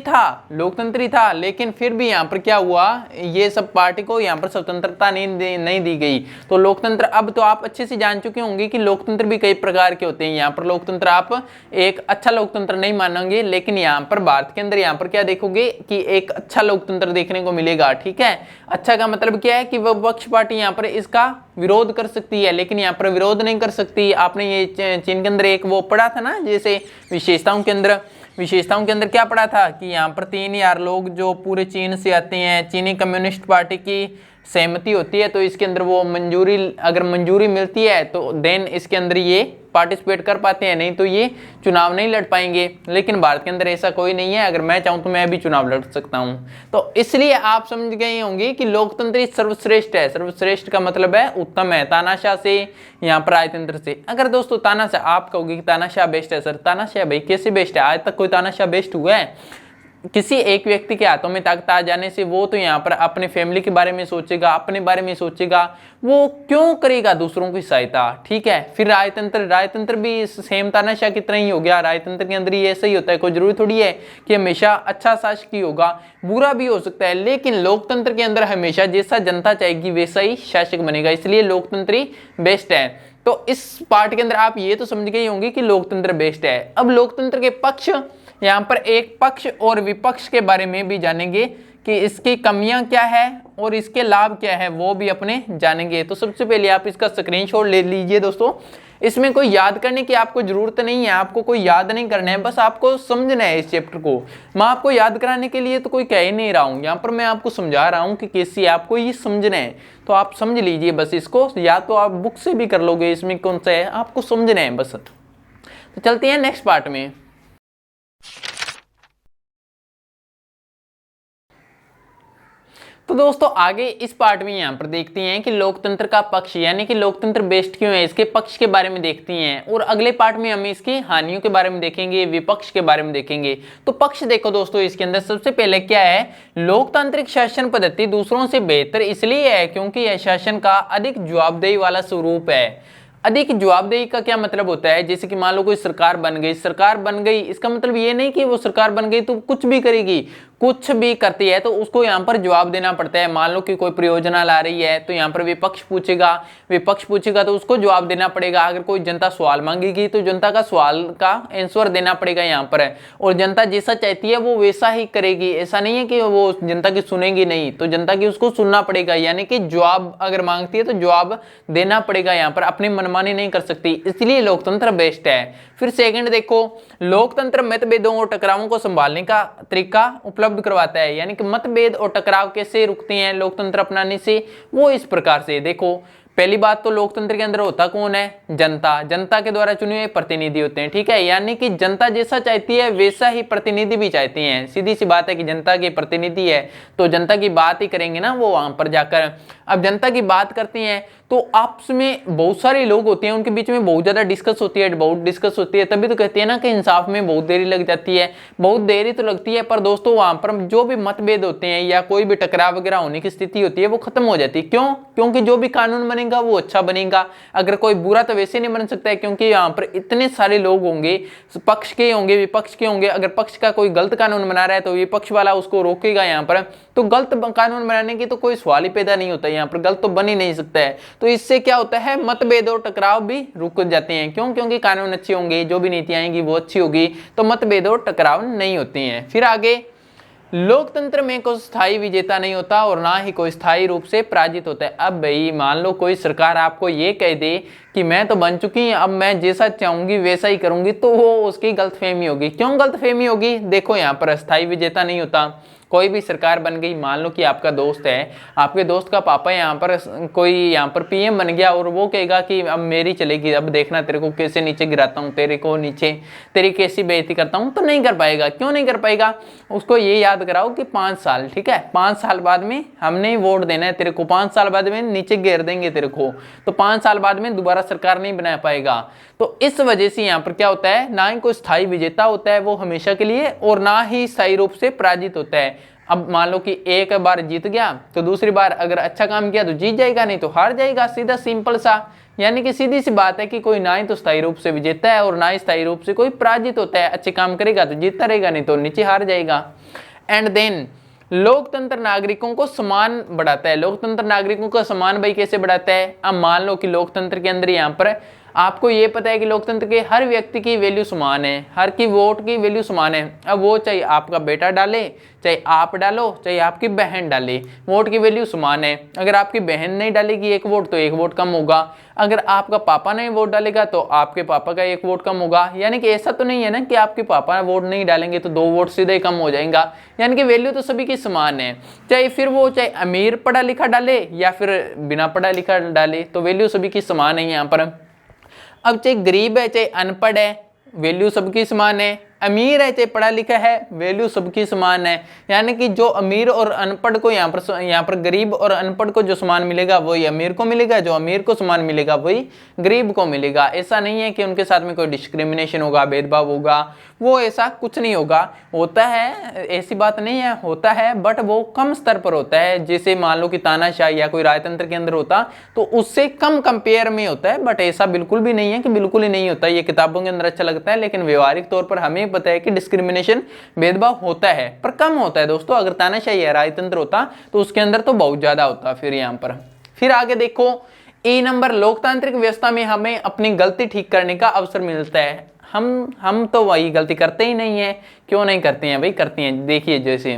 A: था, लेकिन फिर भी यहाँ पर क्या हुआ, ये सब पार्टी को यहाँ पर स्वतंत्रता नहीं दी गई। तो लोकतंत्र, अब तो आप अच्छे से जान चुके होंगे कि लोकतंत्र भी कई प्रकार के होते हैं। यहाँ पर लोकतंत्र आप एक अच्छा लोकतंत्र नहीं मानोगे, लेकिन यहाँ पर भारत के अंदर यहाँ पर क्या देखोगे कि एक अच्छा लोकतंत्र देखने को मिलेगा। ठीक है, अच्छा का मतलब क्या है कि विपक्ष पार्टी यहाँ पर इसका विरोध कर सकती है, लेकिन यहाँ पर विरोध नहीं कर सकती। आपने ये चीन के अंदर एक वो पढ़ा था ना, जैसे विशेषताओं के अंदर क्या पढ़ा था कि यहाँ पर 3,000 लोग जो पूरे चीन से आते हैं, चीनी कम्युनिस्ट पार्टी की सहमति होती है, तो इसके अंदर वो अगर मंजूरी मिलती है तो देन इसके अंदर ये पार्टिसिपेट कर पाते हैं, नहीं तो ये चुनाव नहीं लड़ पाएंगे। लेकिन भारत के अंदर ऐसा कोई नहीं है, अगर मैं चाहूँ तो मैं भी चुनाव लड़ सकता हूँ। तो इसलिए आप समझ गए होंगे कि लोकतंत्र सर्वश्रेष्ठ है। सर्वश्रेष्ठ का मतलब है उत्तम है, तानाशाह से, यहाँ पर राजतंत्र से। अगर दोस्तों तानाशाह, आप कहोगे कि तानाशाह बेस्ट है सर, तानाशाह भाई कैसे बेस्ट है? आज तक कोई तानाशाह बेस्ट हुआ है? किसी एक व्यक्ति के हाथों में ताकत आ जाने से वो तो यहाँ पर अपने फैमिली के बारे में सोचेगा, अपने बारे में सोचेगा, वो क्यों करेगा दूसरों की सहायता? ठीक है, फिर राजतंत्र भी सेम तानाशाह की तरह ही हो गया। राजतंत्र के अंदर ही ऐसा ही होता है, कोई जरूरी थोड़ी है कि हमेशा अच्छा शासक ही होगा, बुरा भी हो सकता है। लेकिन लोकतंत्र के अंदर हमेशा जैसा जनता चाहेगी वैसा ही शासक बनेगा, इसलिए लोकतंत्र ही बेस्ट है। तो इस पार्ट के अंदर आप ये तो समझ गए होंगे कि लोकतंत्र बेस्ट है। अब लोकतंत्र के पक्ष, यहाँ पर एक पक्ष और विपक्ष के बारे में भी जानेंगे कि इसकी कमियां क्या है और इसके लाभ क्या है, वो भी अपने जानेंगे। तो सबसे पहले आप इसका स्क्रीनशॉट ले लीजिए दोस्तों। इसमें कोई याद करने की आपको जरूरत नहीं है, आपको कोई याद नहीं करना है, बस आपको समझना है इस चैप्टर को। मैं आपको याद कराने के लिए तो कोई कह ही नहीं रहा हूँ, यहाँ पर मैं आपको समझा रहा हूँ कि कैसे आपको ये समझना है। तो आप समझ लीजिए बस इसको, या तो आप बुक से भी कर लोगे, इसमें कौन सा है, आपको समझना है बस। तो चलते हैं नेक्स्ट पार्ट में। तो दोस्तों आगे इस पार्ट में यहाँ पर देखते हैं कि लोकतंत्र का पक्ष, यानी कि लोकतंत्र बेस्ट क्यों है, इसके पक्ष के बारे में देखते हैं। और अगले पार्ट में हम इसकी हानियों के बारे में देखेंगे, विपक्ष के बारे में देखेंगे। तो पक्ष देखो दोस्तों, इसके अंदर सबसे पहले क्या है, लोकतांत्रिक शासन पद्धति दूसरों से बेहतर इसलिए है क्योंकि यह शासन का अधिक जवाबदेही वाला स्वरूप है। अधिक जवाबदेही का क्या मतलब होता है, जैसे कि मान लो कोई सरकार बन गई, इसका मतलब ये नहीं कि वो सरकार बन गई तो कुछ भी करेगी, कुछ भी करती है तो उसको यहाँ पर जवाब देना पड़ता है। मान लो कि कोई परियोजना ला रही है तो यहाँ पर विपक्ष पूछेगा तो उसको जवाब देना पड़ेगा। अगर कोई जनता सवाल मांगेगी तो जनता का सवाल का आंसर देना पड़ेगा यहाँ पर, और जनता जैसा चाहती है वो वैसा ही करेगी। ऐसा नहीं है कि वो जनता की सुनेगी नहीं, तो जनता की उसको सुनना पड़ेगा, यानी कि जवाब अगर मांगती है तो जवाब देना पड़ेगा। यहाँ पर अपनी मनमानी नहीं कर सकती, इसलिए लोकतंत्र बेस्ट है। फिर सेकंड देखो, लोकतंत्र मतभेदों और टकरावों को संभालने का तरीका उपलब्ध करवाता है, यानी कि मतभेद और टकराव कैसे रुकते हैं लोकतंत्र अपनाने से, वो इस प्रकार से देखो। पहली बात तो लोकतंत्र के अंदर होता कौन है, जनता। जनता के द्वारा चुने हुए प्रतिनिधि होते हैं, ठीक है, यानी कि जनता जैसा चाहती है वैसा ही प्रतिनिधि भी चाहती हैं। सीधी सी बात है कि जनता के प्रतिनिधि है तो जनता की बात ही करेंगे ना वो वहां पर जाकर। अब जनता की बात करते हैं तो आपस में बहुत सारे लोग होते हैं, उनके बीच में बहुत ज्यादा डिस्कस होती है, बहुत डिस्कस होती है, तभी तो कहते हैं ना कि इंसाफ में बहुत देरी लग जाती है। बहुत देरी तो लगती है, पर दोस्तों वहां पर जो भी मतभेद होते हैं या कोई भी टकराव वगैरह होने की स्थिति होती है वो खत्म हो जाती है। क्यों? क्योंकि जो भी कानून बनेगा वो अच्छा बनेगा। अगर कोई बुरा तो वैसे नहीं बन सकता है, क्योंकि यहाँ पर इतने सारे लोग होंगे, पक्ष के होंगे विपक्ष के होंगे। अगर पक्ष का कोई गलत कानून बना रहा है तो विपक्ष वाला उसको रोकेगा यहाँ पर, तो गलत कानून बनाने की तो कोई सवाल ही पैदा नहीं होता, यहाँ पर गलत तो बन ही नहीं सकता है। तो इससे क्या होता है, मतभेद और टकराव भी रुक जाते हैं। क्यों? क्योंकि कानून अच्छे होंगे, जो भी नीतियां आएंगी वो अच्छी होगी, तो मतभेद और टकराव नहीं होते हैं। फिर आगे, लोकतंत्र में कोई स्थायी विजेता नहीं होता और ना ही कोई स्थायी रूप से पराजित होता है। अब भाई मान लो कोई सरकार आपको ये कह दे कि मैं तो बन चुकी हूं, अब मैं जैसा चाहूंगी वैसा ही करूंगी, तो वो उसकी गलतफहमी होगी। क्यों गलतफहमी होगी? देखो यहाँ पर अस्थायी विजेता नहीं होता। कोई भी सरकार बन गई, मान लो कि आपका दोस्त है, आपके दोस्त का पापा यहाँ पर कोई यहाँ पर पीएम बन गया और वो कहेगा कि अब मेरी चलेगी, अब देखना तेरे को कैसे नीचे गिराता हूँ, तेरे को नीचे, तेरी कैसी बेइज्जती करता हूँ, तो नहीं कर पाएगा। क्यों नहीं कर पाएगा? उसको ये याद कराओ कि 5 साल, ठीक है, 5 साल बाद में हमने वोट देना है तेरे को, 5 साल बाद में नीचे गिर देंगे तेरे को, तो 5 साल बाद में दोबारा सरकार नहीं बना पाएगा। तो इस वजह से यहाँ पर क्या होता है, ना ही कोई स्थायी विजेता होता है वो हमेशा के लिए, और ना ही स्थायी रूप से पराजित होता है। अब मान लो कि एक बार जीत गया तो दूसरी बार अगर अच्छा काम किया तो जीत जाएगा, नहीं तो हार जाएगा, सीधा सिंपल सा। यानी कि सीधी सी बात है कि कोई ना ही तो स्थायी रूप से विजेता है और ना ही स्थायी रूप से कोई पराजित होता है। अच्छे काम करेगा तो जीतता रहेगा, नहीं तो नीचे हार जाएगा। एंड देन लोकतंत्र नागरिकों को समान बढ़ाता है। लोकतंत्र नागरिकों का समान भाई कैसे बढ़ाता है? अब मान लो कि लोकतंत्र के अंदर यहाँ पर आपको ये पता है कि लोकतंत्र के हर व्यक्ति की वैल्यू समान है, हर की वोट की वैल्यू समान है। अब वो चाहे आपका बेटा डाले, चाहे आप डालो, चाहे आपकी बहन डाले, वोट की वैल्यू समान है। अगर आपकी बहन नहीं डालेगी 1 वोट तो 1 वोट कम होगा, अगर आपका पापा नहीं वोट डालेगा तो आपके पापा का 1 वोट कम होगा। यानी कि ऐसा तो नहीं है ना कि आपके पापा वोट नहीं डालेंगे तो 2 वोट सीधे कम हो जाएगा। यानी कि वैल्यू तो सभी की समान है, चाहे फिर वो चाहे अमीर पढ़ा लिखा डाले या फिर बिना पढ़ा लिखा डाले, तो वैल्यू सभी की समान है यहाँ पर। अब चाहे गरीब है चाहे अनपढ़ है, वैल्यू सबकी समान है। अमीर है चाहे पढ़ा लिखा है, वैल्यू सबकी समान है। यानी कि जो अमीर और अनपढ़ को यहाँ पर गरीब और अनपढ़ को जो समान मिलेगा वही अमीर को मिलेगा, जो अमीर को समान मिलेगा वही गरीब को मिलेगा। ऐसा नहीं है कि उनके साथ में कोई डिस्क्रिमिनेशन होगा, भेदभाव होगा, वो ऐसा कुछ नहीं होगा। होता है, ऐसी बात नहीं है, होता है, बट वो कम स्तर पर होता है। जैसे मान लो कि तानाशाही या कोई राजतंत्र के अंदर होता तो उससे कम कंपेयर में होता है, बट ऐसा बिल्कुल भी नहीं है कि बिल्कुल ही नहीं होता। ये किताबों के अंदर अच्छा लगता है, लेकिन व्यवहारिक तौर पर हमें पता है कि डिस्क्रिमिनेशन भेदभाव होता है, पर कम होता है दोस्तों। अगर तानाशाही या राजतंत्र होता तो उसके अंदर तो बहुत ज्यादा होता। फिर यहाँ पर फिर आगे देखो, ए नंबर, लोकतांत्रिक व्यवस्था में हमें अपनी गलती ठीक करने का अवसर मिलता है। हम तो वही गलती करते ही नहीं है। क्यों नहीं करते हैं भाई? करते हैं। देखिए जैसे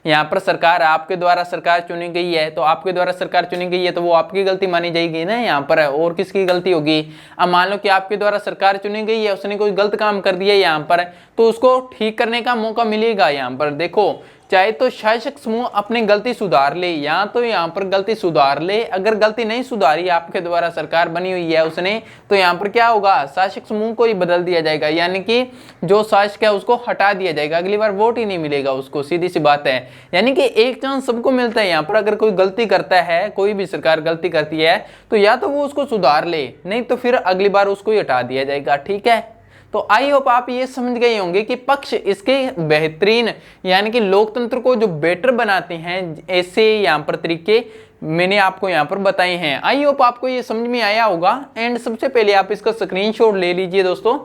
A: यहाँ पर सरकार आपके द्वारा सरकार चुनी गई है, तो आपके द्वारा सरकार चुनी गई है तो वो आपकी गलती मानी जाएगी ना यहाँ पर, और किसकी गलती होगी? अब मान लो कि आपके द्वारा सरकार चुनी गई है, उसने कोई गलत काम कर दिया यहाँ पर, तो उसको ठीक करने का मौका मिलेगा यहाँ पर। देखो, चाहे तो शासक समूह अपनी गलती सुधार ले, या तो यहाँ पर गलती सुधार ले। अगर गलती नहीं सुधारी, आपके द्वारा सरकार बनी हुई है उसने, तो यहाँ पर क्या होगा, शासक समूह को ही बदल दिया जाएगा, यानी कि जो शासक है उसको हटा दिया जाएगा, अगली बार वोट ही नहीं मिलेगा उसको। सीधी सी बात है। यानी कि एक चांस सबको मिलता है यहाँ पर। अगर कोई गलती करता है, कोई भी सरकार गलती करती है, तो या तो वो उसको सुधार ले, नहीं तो फिर अगली बार उसको ही हटा दिया जाएगा। ठीक है, तो आई होप आप ये समझ गए होंगे कि पक्ष इसके बेहतरीन, यानी कि लोकतंत्र को जो बेटर बनाते हैं, ऐसे यहाँ पर तरीके मैंने आपको यहाँ पर बताए हैं। आई होप आपको ये समझ में आया होगा। एंड सबसे पहले आप इसका स्क्रीनशॉट ले लीजिए दोस्तों,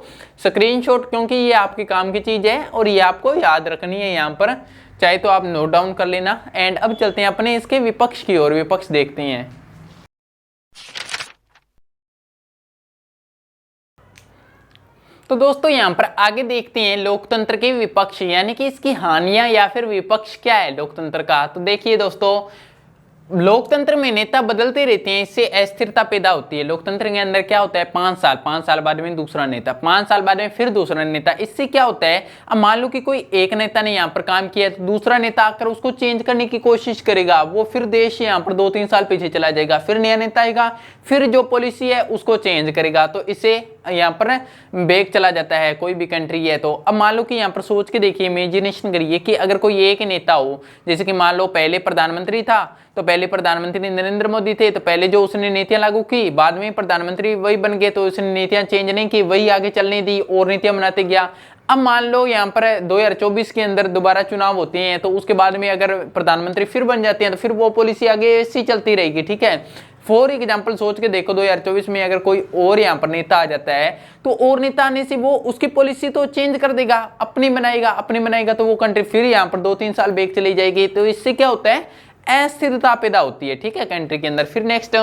A: स्क्रीनशॉट, क्योंकि ये आपके काम की चीज है और ये आपको याद रखनी है यहाँ पर, चाहे तो आप नोट डाउन कर लेना। एंड अब चलते हैं अपने इसके विपक्ष की ओर, विपक्ष देखते हैं। तो दोस्तों यहाँ पर आगे देखते हैं लोकतंत्र के विपक्ष, यानी कि इसकी हानियां या फिर विपक्ष क्या है लोकतंत्र का। तो देखिए दोस्तों, लोकतंत्र में नेता बदलते रहते हैं, इससे अस्थिरता पैदा होती है। लोकतंत्र के अंदर क्या होता है, 5 साल बाद में दूसरा नेता, 5 साल बाद में फिर दूसरा नेता। इससे क्या होता है, अब मान लो कि कोई एक नेता ने यहाँ पर काम किया तो दूसरा नेता आकर उसको चेंज करने की कोशिश करेगा, वो फिर देश यहाँ पर 2-3 साल पीछे चला जाएगा, फिर नया नेता आएगा, फिर जो पॉलिसी है उसको चेंज करेगा, तो इससे यहाँ पर बैक चला जाता है कोई भी कंट्री है तो। अब मान लो कि यहाँ पर सोच के देखिए, इमेजिनेशन करिए कि अगर कोई एक नेता हो, जैसे कि मान लो पहले प्रधानमंत्री था, तो पहले प्रधानमंत्री नरेंद्र मोदी थे, तो पहले जो उसने नीतियां लागू की, बाद में प्रधानमंत्री वही बन गए, तो उसने नीतियां चेंज नहीं की, वही आगे चलने दी और नीतियां बनाते गया। अब मान लो यहाँ पर 2024 के अंदर दोबारा चुनाव होते हैं, तो उसके बाद में अगर प्रधानमंत्री फिर बन जाते हैं तो फिर वो पॉलिसी आगे ऐसी चलती रहेगी, ठीक है। फॉर एग्जाम्पल सोच के देखो, 2024 में अगर कोई और यहाँ पर नेता आ जाता है, तो और नेता आने से वो उसकी पॉलिसी तो चेंज कर देगा, अपनी बनाएगा, तो वो कंट्री फिर यहाँ पर 2-3 साल बैक चली जाएगी। तो इससे क्या होता है, अस्थिरता पैदा होती है, ठीक है, कंट्री के अंदर। फिर नेक्स्ट,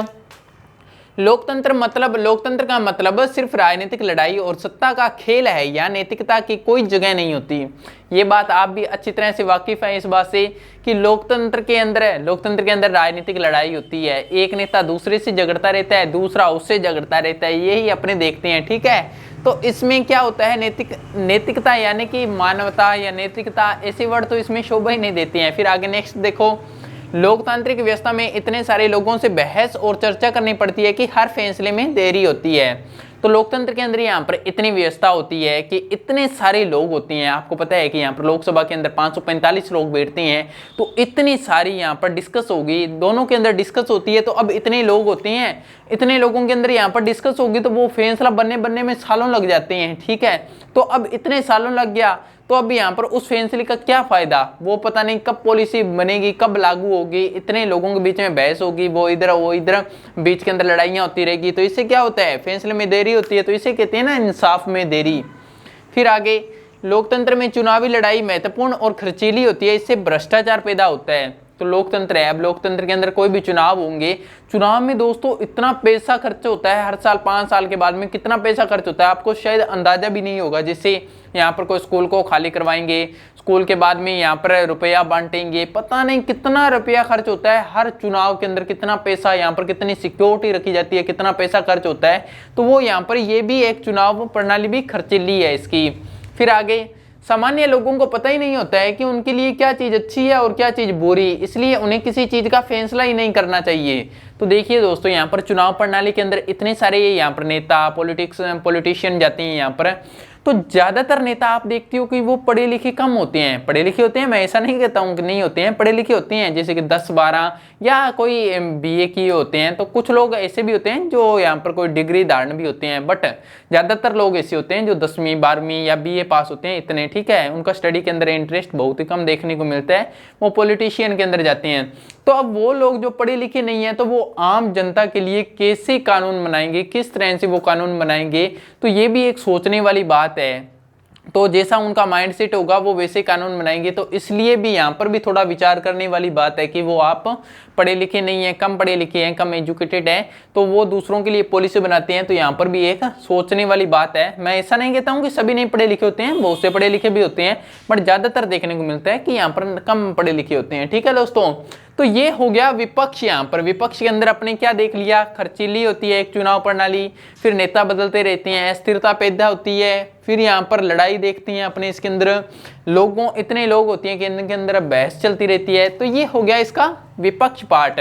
A: लोकतंत्र का मतलब सिर्फ राजनीतिक लड़ाई और सत्ता का खेल है, या नैतिकता की कोई जगह नहीं होती। ये बात आप भी अच्छी तरह से वाकिफ हैं इस बात से कि लोकतंत्र के अंदर राजनीतिक लड़ाई होती है, एक नेता दूसरे से झगड़ता रहता है, दूसरा उससे झगड़ता रहता है, यही अपने देखते हैं, ठीक है। तो इसमें क्या होता है, नैतिकता यानी कि मानवता या नैतिकता, ऐसे वर्ड तो इसमें शोभा ही नहीं देते हैं। फिर आगे नेक्स्ट देखो, लोकतांत्रिक व्यवस्था में इतने सारे लोगों से बहस और चर्चा करनी पड़ती है कि हर फैसले में देरी होती है। तो लोकतंत्र के अंदर यहाँ पर इतनी व्यवस्था होती है कि इतने सारे लोग होते हैं, आपको पता है कि यहाँ पर लोकसभा के अंदर 545 लोग बैठते हैं, तो इतनी सारी यहाँ पर डिस्कस होगी, दोनों के अंदर डिस्कस होती है। तो अब इतने लोग होते हैं, इतने लोगों के अंदर यहाँ पर डिस्कस होगी, तो वो फैसला बनने में सालों लग जाते हैं, ठीक है। तो अब इतने सालों लग गया, तो अब यहाँ पर उस फैसले का क्या फायदा, वो पता नहीं कब पॉलिसी बनेगी, कब लागू होगी, इतने लोगों के बीच में बहस होगी, वो इधर बीच के अंदर लड़ाइयाँ होती रहेगी। तो इससे क्या होता है, फैसले में देरी होती है, तो इसे कहते हैं ना इंसाफ में देरी। फिर आगे, लोकतंत्र में चुनावी लड़ाई महत्वपूर्ण और खर्चीली होती है, इससे भ्रष्टाचार पैदा होता है। तो लोकतंत्र है, अब लोकतंत्र के अंदर कोई भी चुनाव होंगे, चुनाव में दोस्तों इतना पैसा खर्च होता है, हर साल 5 साल के बाद में कितना पैसा खर्च होता है, आपको शायद अंदाजा भी नहीं होगा। जैसे यहाँ पर कोई स्कूल को खाली करवाएंगे, स्कूल के बाद में यहाँ पर रुपया बांटेंगे, पता नहीं कितना रुपया खर्च होता है हर चुनाव के अंदर, कितना पैसा यहाँ पर, कितनी सिक्योरिटी रखी जाती है, कितना पैसा खर्च होता है। तो वो यहाँ पर ये भी एक चुनाव प्रणाली भी खर्चीली है इसकी। फिर आगे, सामान्य लोगों को पता ही नहीं होता है कि उनके लिए क्या चीज़ अच्छी है और क्या चीज़ बुरी, इसलिए उन्हें किसी चीज़ का फैसला ही नहीं करना चाहिए। तो देखिए दोस्तों, यहाँ पर चुनाव प्रणाली के अंदर इतने सारे यहाँ पर नेता, पॉलिटिशियन जाते हैं यहाँ पर, तो ज़्यादातर नेता आप देखते हो कि वो पढ़े लिखे कम होते हैं। पढ़े लिखे होते हैं, मैं ऐसा नहीं कहता हूँ कि नहीं होते हैं, पढ़े लिखे होते हैं, जैसे कि 10-12 या कोई BA किए होते हैं। तो कुछ लोग ऐसे भी होते हैं जो यहाँ पर कोई डिग्री धारण भी होते हैं, बट ज़्यादातर लोग ऐसे होते हैं जो 10वीं 12वीं या BA पास होते हैं, इतने, ठीक है। उनका स्टडी के अंदर इंटरेस्ट बहुत ही कम देखने को मिलता है, वो पॉलिटिशियन के अंदर जाते हैं। तो अब वो लोग जो पढ़े लिखे नहीं है, तो वो आम जनता के लिए कैसे कानून बनाएंगे, किस तरह से वो कानून बनाएंगे, तो ये भी एक सोचने वाली बात है। तो जैसा उनका माइंडसेट होगा वो वैसे कानून बनाएंगे। तो इसलिए भी यहाँ पर भी थोड़ा विचार करने वाली बात है कि वो आप पढ़े लिखे नहीं हैं, कम पढ़े लिखे हैं, कम एजुकेटेड हैं, तो वो दूसरों के लिए पॉलिसी बनाते हैं। तो यहाँ पर भी एक सोचने वाली बात है। मैं ऐसा नहीं कहता हूँ कि सभी नहीं पढ़े लिखे होते हैं, बहुत से पढ़े लिखे भी होते हैं, बट ज़्यादातर देखने को मिलता है कि यहाँ पर कम पढ़े लिखे होते हैं, ठीक है दोस्तों। तो ये हो गया विपक्ष। यहाँ पर विपक्ष के अंदर अपने क्या देख लिया, खर्चीली होती है एक चुनाव प्रणाली, फिर नेता बदलते रहते हैं, अस्थिरता पैदा होती है, फिर यहाँ पर लड़ाई देखती हैं अपने इसके अंदर, इतने लोग होते हैं कि इनके अंदर बहस चलती रहती है। तो ये हो गया इसका विपक्ष पार्ट।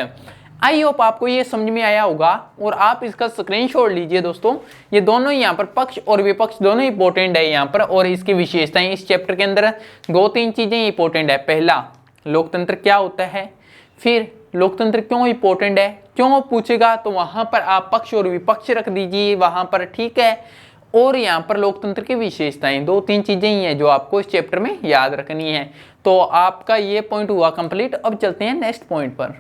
A: आई होप आपको ये समझ में आया होगा और आप इसका स्क्रीनशॉट लीजिए दोस्तों। ये दोनों यहाँ पर पक्ष और विपक्ष दोनों इंपॉर्टेंट है यहाँ पर, और इसकी विशेषताएं इस चैप्टर के अंदर 2-3 चीजें इंपॉर्टेंट है। पहला, लोकतंत्र क्या होता है, फिर लोकतंत्र क्यों इंपॉर्टेंट है, क्यों पूछेगा तो वहां पर आप पक्ष और विपक्ष रख दीजिए वहां पर, ठीक है। और यहाँ पर लोकतंत्र की विशेषताएं 2-3 चीजें ही हैं जो आपको इस चैप्टर में याद रखनी है। तो आपका ये पॉइंट हुआ कंप्लीट। अब चलते हैं नेक्स्ट पॉइंट पर।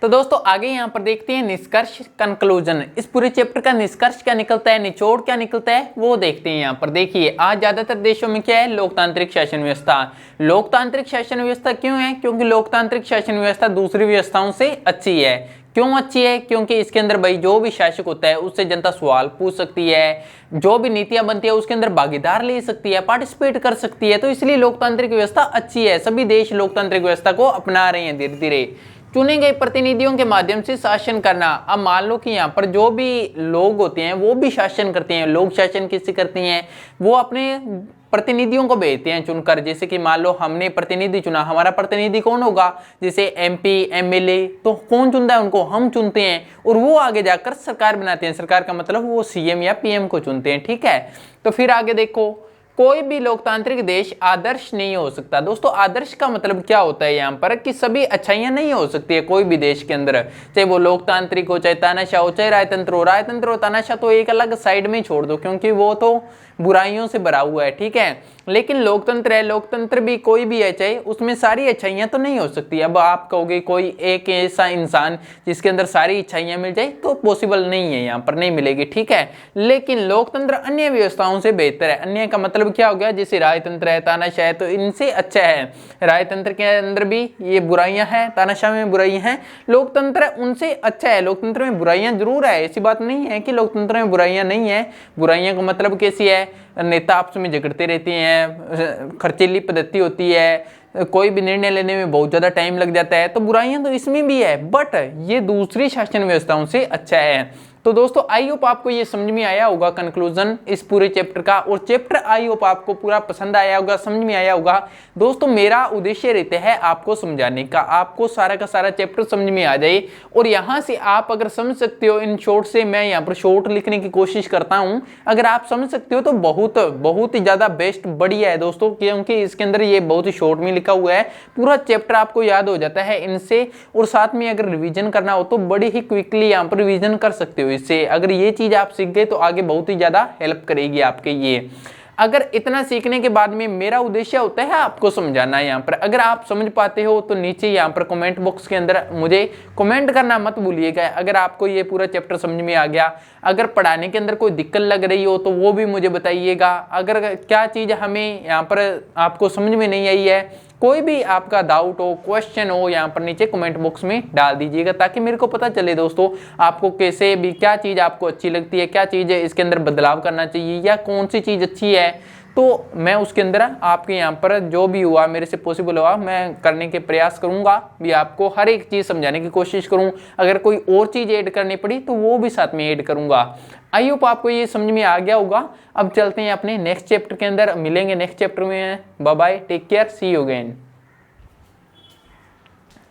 A: तो दोस्तों आगे यहाँ पर देखते हैं निष्कर्ष, कंक्लूजन। इस पूरे चैप्टर का निष्कर्ष क्या निकलता है, निचोड़ क्या निकलता है, वो देखते हैं। यहाँ पर देखिए, आज ज्यादातर देशों में क्या है, लोकतांत्रिक शासन व्यवस्था। लोकतांत्रिक शासन व्यवस्था क्यों है, क्योंकि लोकतांत्रिक शासन व्यवस्था दूसरी व्यवस्थाओं से अच्छी है। क्यों अच्छी है? क्योंकि इसके अंदर भाई जो भी शासक होता है उससे जनता सवाल पूछ सकती है, जो भी नीतियां बनती है उसके अंदर भागीदार ले सकती है, पार्टिसिपेट कर सकती है। तो इसलिए लोकतांत्रिक व्यवस्था अच्छी है। सभी देश लोकतांत्रिक व्यवस्था को अपना रहे हैं धीरे धीरे। चुने गए प्रतिनिधियों के माध्यम से शासन करना। अब मान लो कि यहाँ पर जो भी लोग होते हैं वो भी शासन करते हैं। लोग शासन किससे करते हैं? वो अपने प्रतिनिधियों को भेजते हैं चुनकर। जैसे कि मान लो हमने प्रतिनिधि चुना, हमारा प्रतिनिधि कौन होगा? जैसे एमपी, एमएलए, तो कौन चुनता है? उनको हम चुनते हैं और वो आगे जाकर सरकार बनाते हैं। सरकार का मतलब वो सीएम या पीएम को चुनते हैं, ठीक है। तो फिर आगे देखो, कोई भी लोकतांत्रिक देश आदर्श नहीं हो सकता। दोस्तों आदर्श का मतलब क्या होता है यहाँ पर? कि सभी अच्छाइयां नहीं हो सकती है कोई भी देश के अंदर, चाहे वो लोकतांत्रिक हो, चाहे तानाशाह हो, चाहे राजतंत्र हो। राजतंत्र और तानाशाह तो एक अलग साइड में ही छोड़ दो, क्योंकि वो तो बुराइयों से भरा हुआ है, ठीक है। लेकिन लोकतंत्र है, लोकतंत्र भी कोई भी है, चाहे उसमें सारी अच्छाइयां तो नहीं हो सकती। अब आप कहोगे कोई एक ऐसा इंसान जिसके अंदर सारी अच्छाइयां मिल जाए, तो पॉसिबल नहीं है, यहाँ पर नहीं मिलेगी, ठीक है। लेकिन लोकतंत्र अन्य व्यवस्थाओं से बेहतर है। अन्य का मतलब क्या हो गया? जैसे राजतंत्र है, तानाशाह है, तो इनसे अच्छा है। राजतंत्र के अंदर भी ये बुराइयां हैं, तानाशाह में बुराइयां हैं, लोकतंत्र उनसे अच्छा है। लोकतंत्र में बुराइयां जरूर है, ऐसी बात नहीं है कि लोकतंत्र में बुराइयां नहीं है। बुराइयां का मतलब कैसी है? नेता आपस में झगड़ते रहते हैं, खर्चीली पद्धति होती है, कोई भी निर्णय लेने में बहुत ज्यादा टाइम लग जाता है। तो बुराइयां तो इसमें भी है, बट ये दूसरी शासन व्यवस्थाओं से अच्छा है। तो दोस्तों आई होप आपको ये समझ में आया होगा कंक्लूजन इस पूरे चैप्टर का, और चैप्टर आई होप आपको पूरा पसंद आया होगा, समझ में आया होगा। दोस्तों मेरा उद्देश्य रहता है आपको समझाने का, आपको सारा का सारा चैप्टर समझ में आ जाए। और यहाँ से आप अगर समझ सकते हो, इन शॉर्ट से मैं यहाँ पर शॉर्ट लिखने की कोशिश करता हूँ, अगर आप समझ सकते हो तो बहुत बहुत ही ज्यादा बेस्ट बढ़िया है दोस्तों, क्योंकि इसके अंदर ये बहुत ही शॉर्ट में लिखा हुआ है, पूरा चैप्टर आपको याद हो जाता है इनसे। और साथ में अगर रिवीजन करना हो तो बड़ी ही क्विकली यहाँ पर रिवीजन कर सकते हो इससे। अगर ये चीज आप सीख गए तो आगे बहुत ही ज्यादा हेल्प करेगी आपके ये। अगर इतना सीखने के बाद में मेरा उद्देश्य होता है आपको समझाना। यहाँ पर अगर आप समझ पाते हो तो नीचे यहाँ पर कमेंट बॉक्स के अंदर मुझे कमेंट करना मत भूलिएगा। अगर आपको ये पूरा चैप्टर समझ में आ गया, अगर पढ़ाने के अंदर कोई दिक्कत लग रही हो तो वो भी मुझे बताइएगा। अगर क्या चीज़ हमें यहाँ पर आपको समझ में नहीं आई है, कोई भी आपका डाउट हो, क्वेश्चन हो, यहाँ पर नीचे कमेंट बॉक्स में डाल दीजिएगा, ताकि मेरे को पता चले दोस्तों आपको कैसे भी क्या चीज़ आपको अच्छी लगती है, क्या चीज़ इसके अंदर बदलाव करना चाहिए, या कौन सी चीज़ अच्छी है। तो मैं उसके अंदर आपके यहाँ पर जो भी हुआ, मेरे से पॉसिबल हुआ, मैं करने के प्रयास करूँगा भी, आपको हर एक चीज़ समझाने की कोशिश करूँ। अगर कोई और चीज़ ऐड करनी पड़ी तो वो भी साथ में ऐड करूँगा। आई होप आपको ये समझ में आ गया होगा। अब चलते हैं अपने नेक्स्ट चैप्टर के अंदर, मिलेंगे नेक्स्ट चैप्टर में। Bye bye, take care, see you again.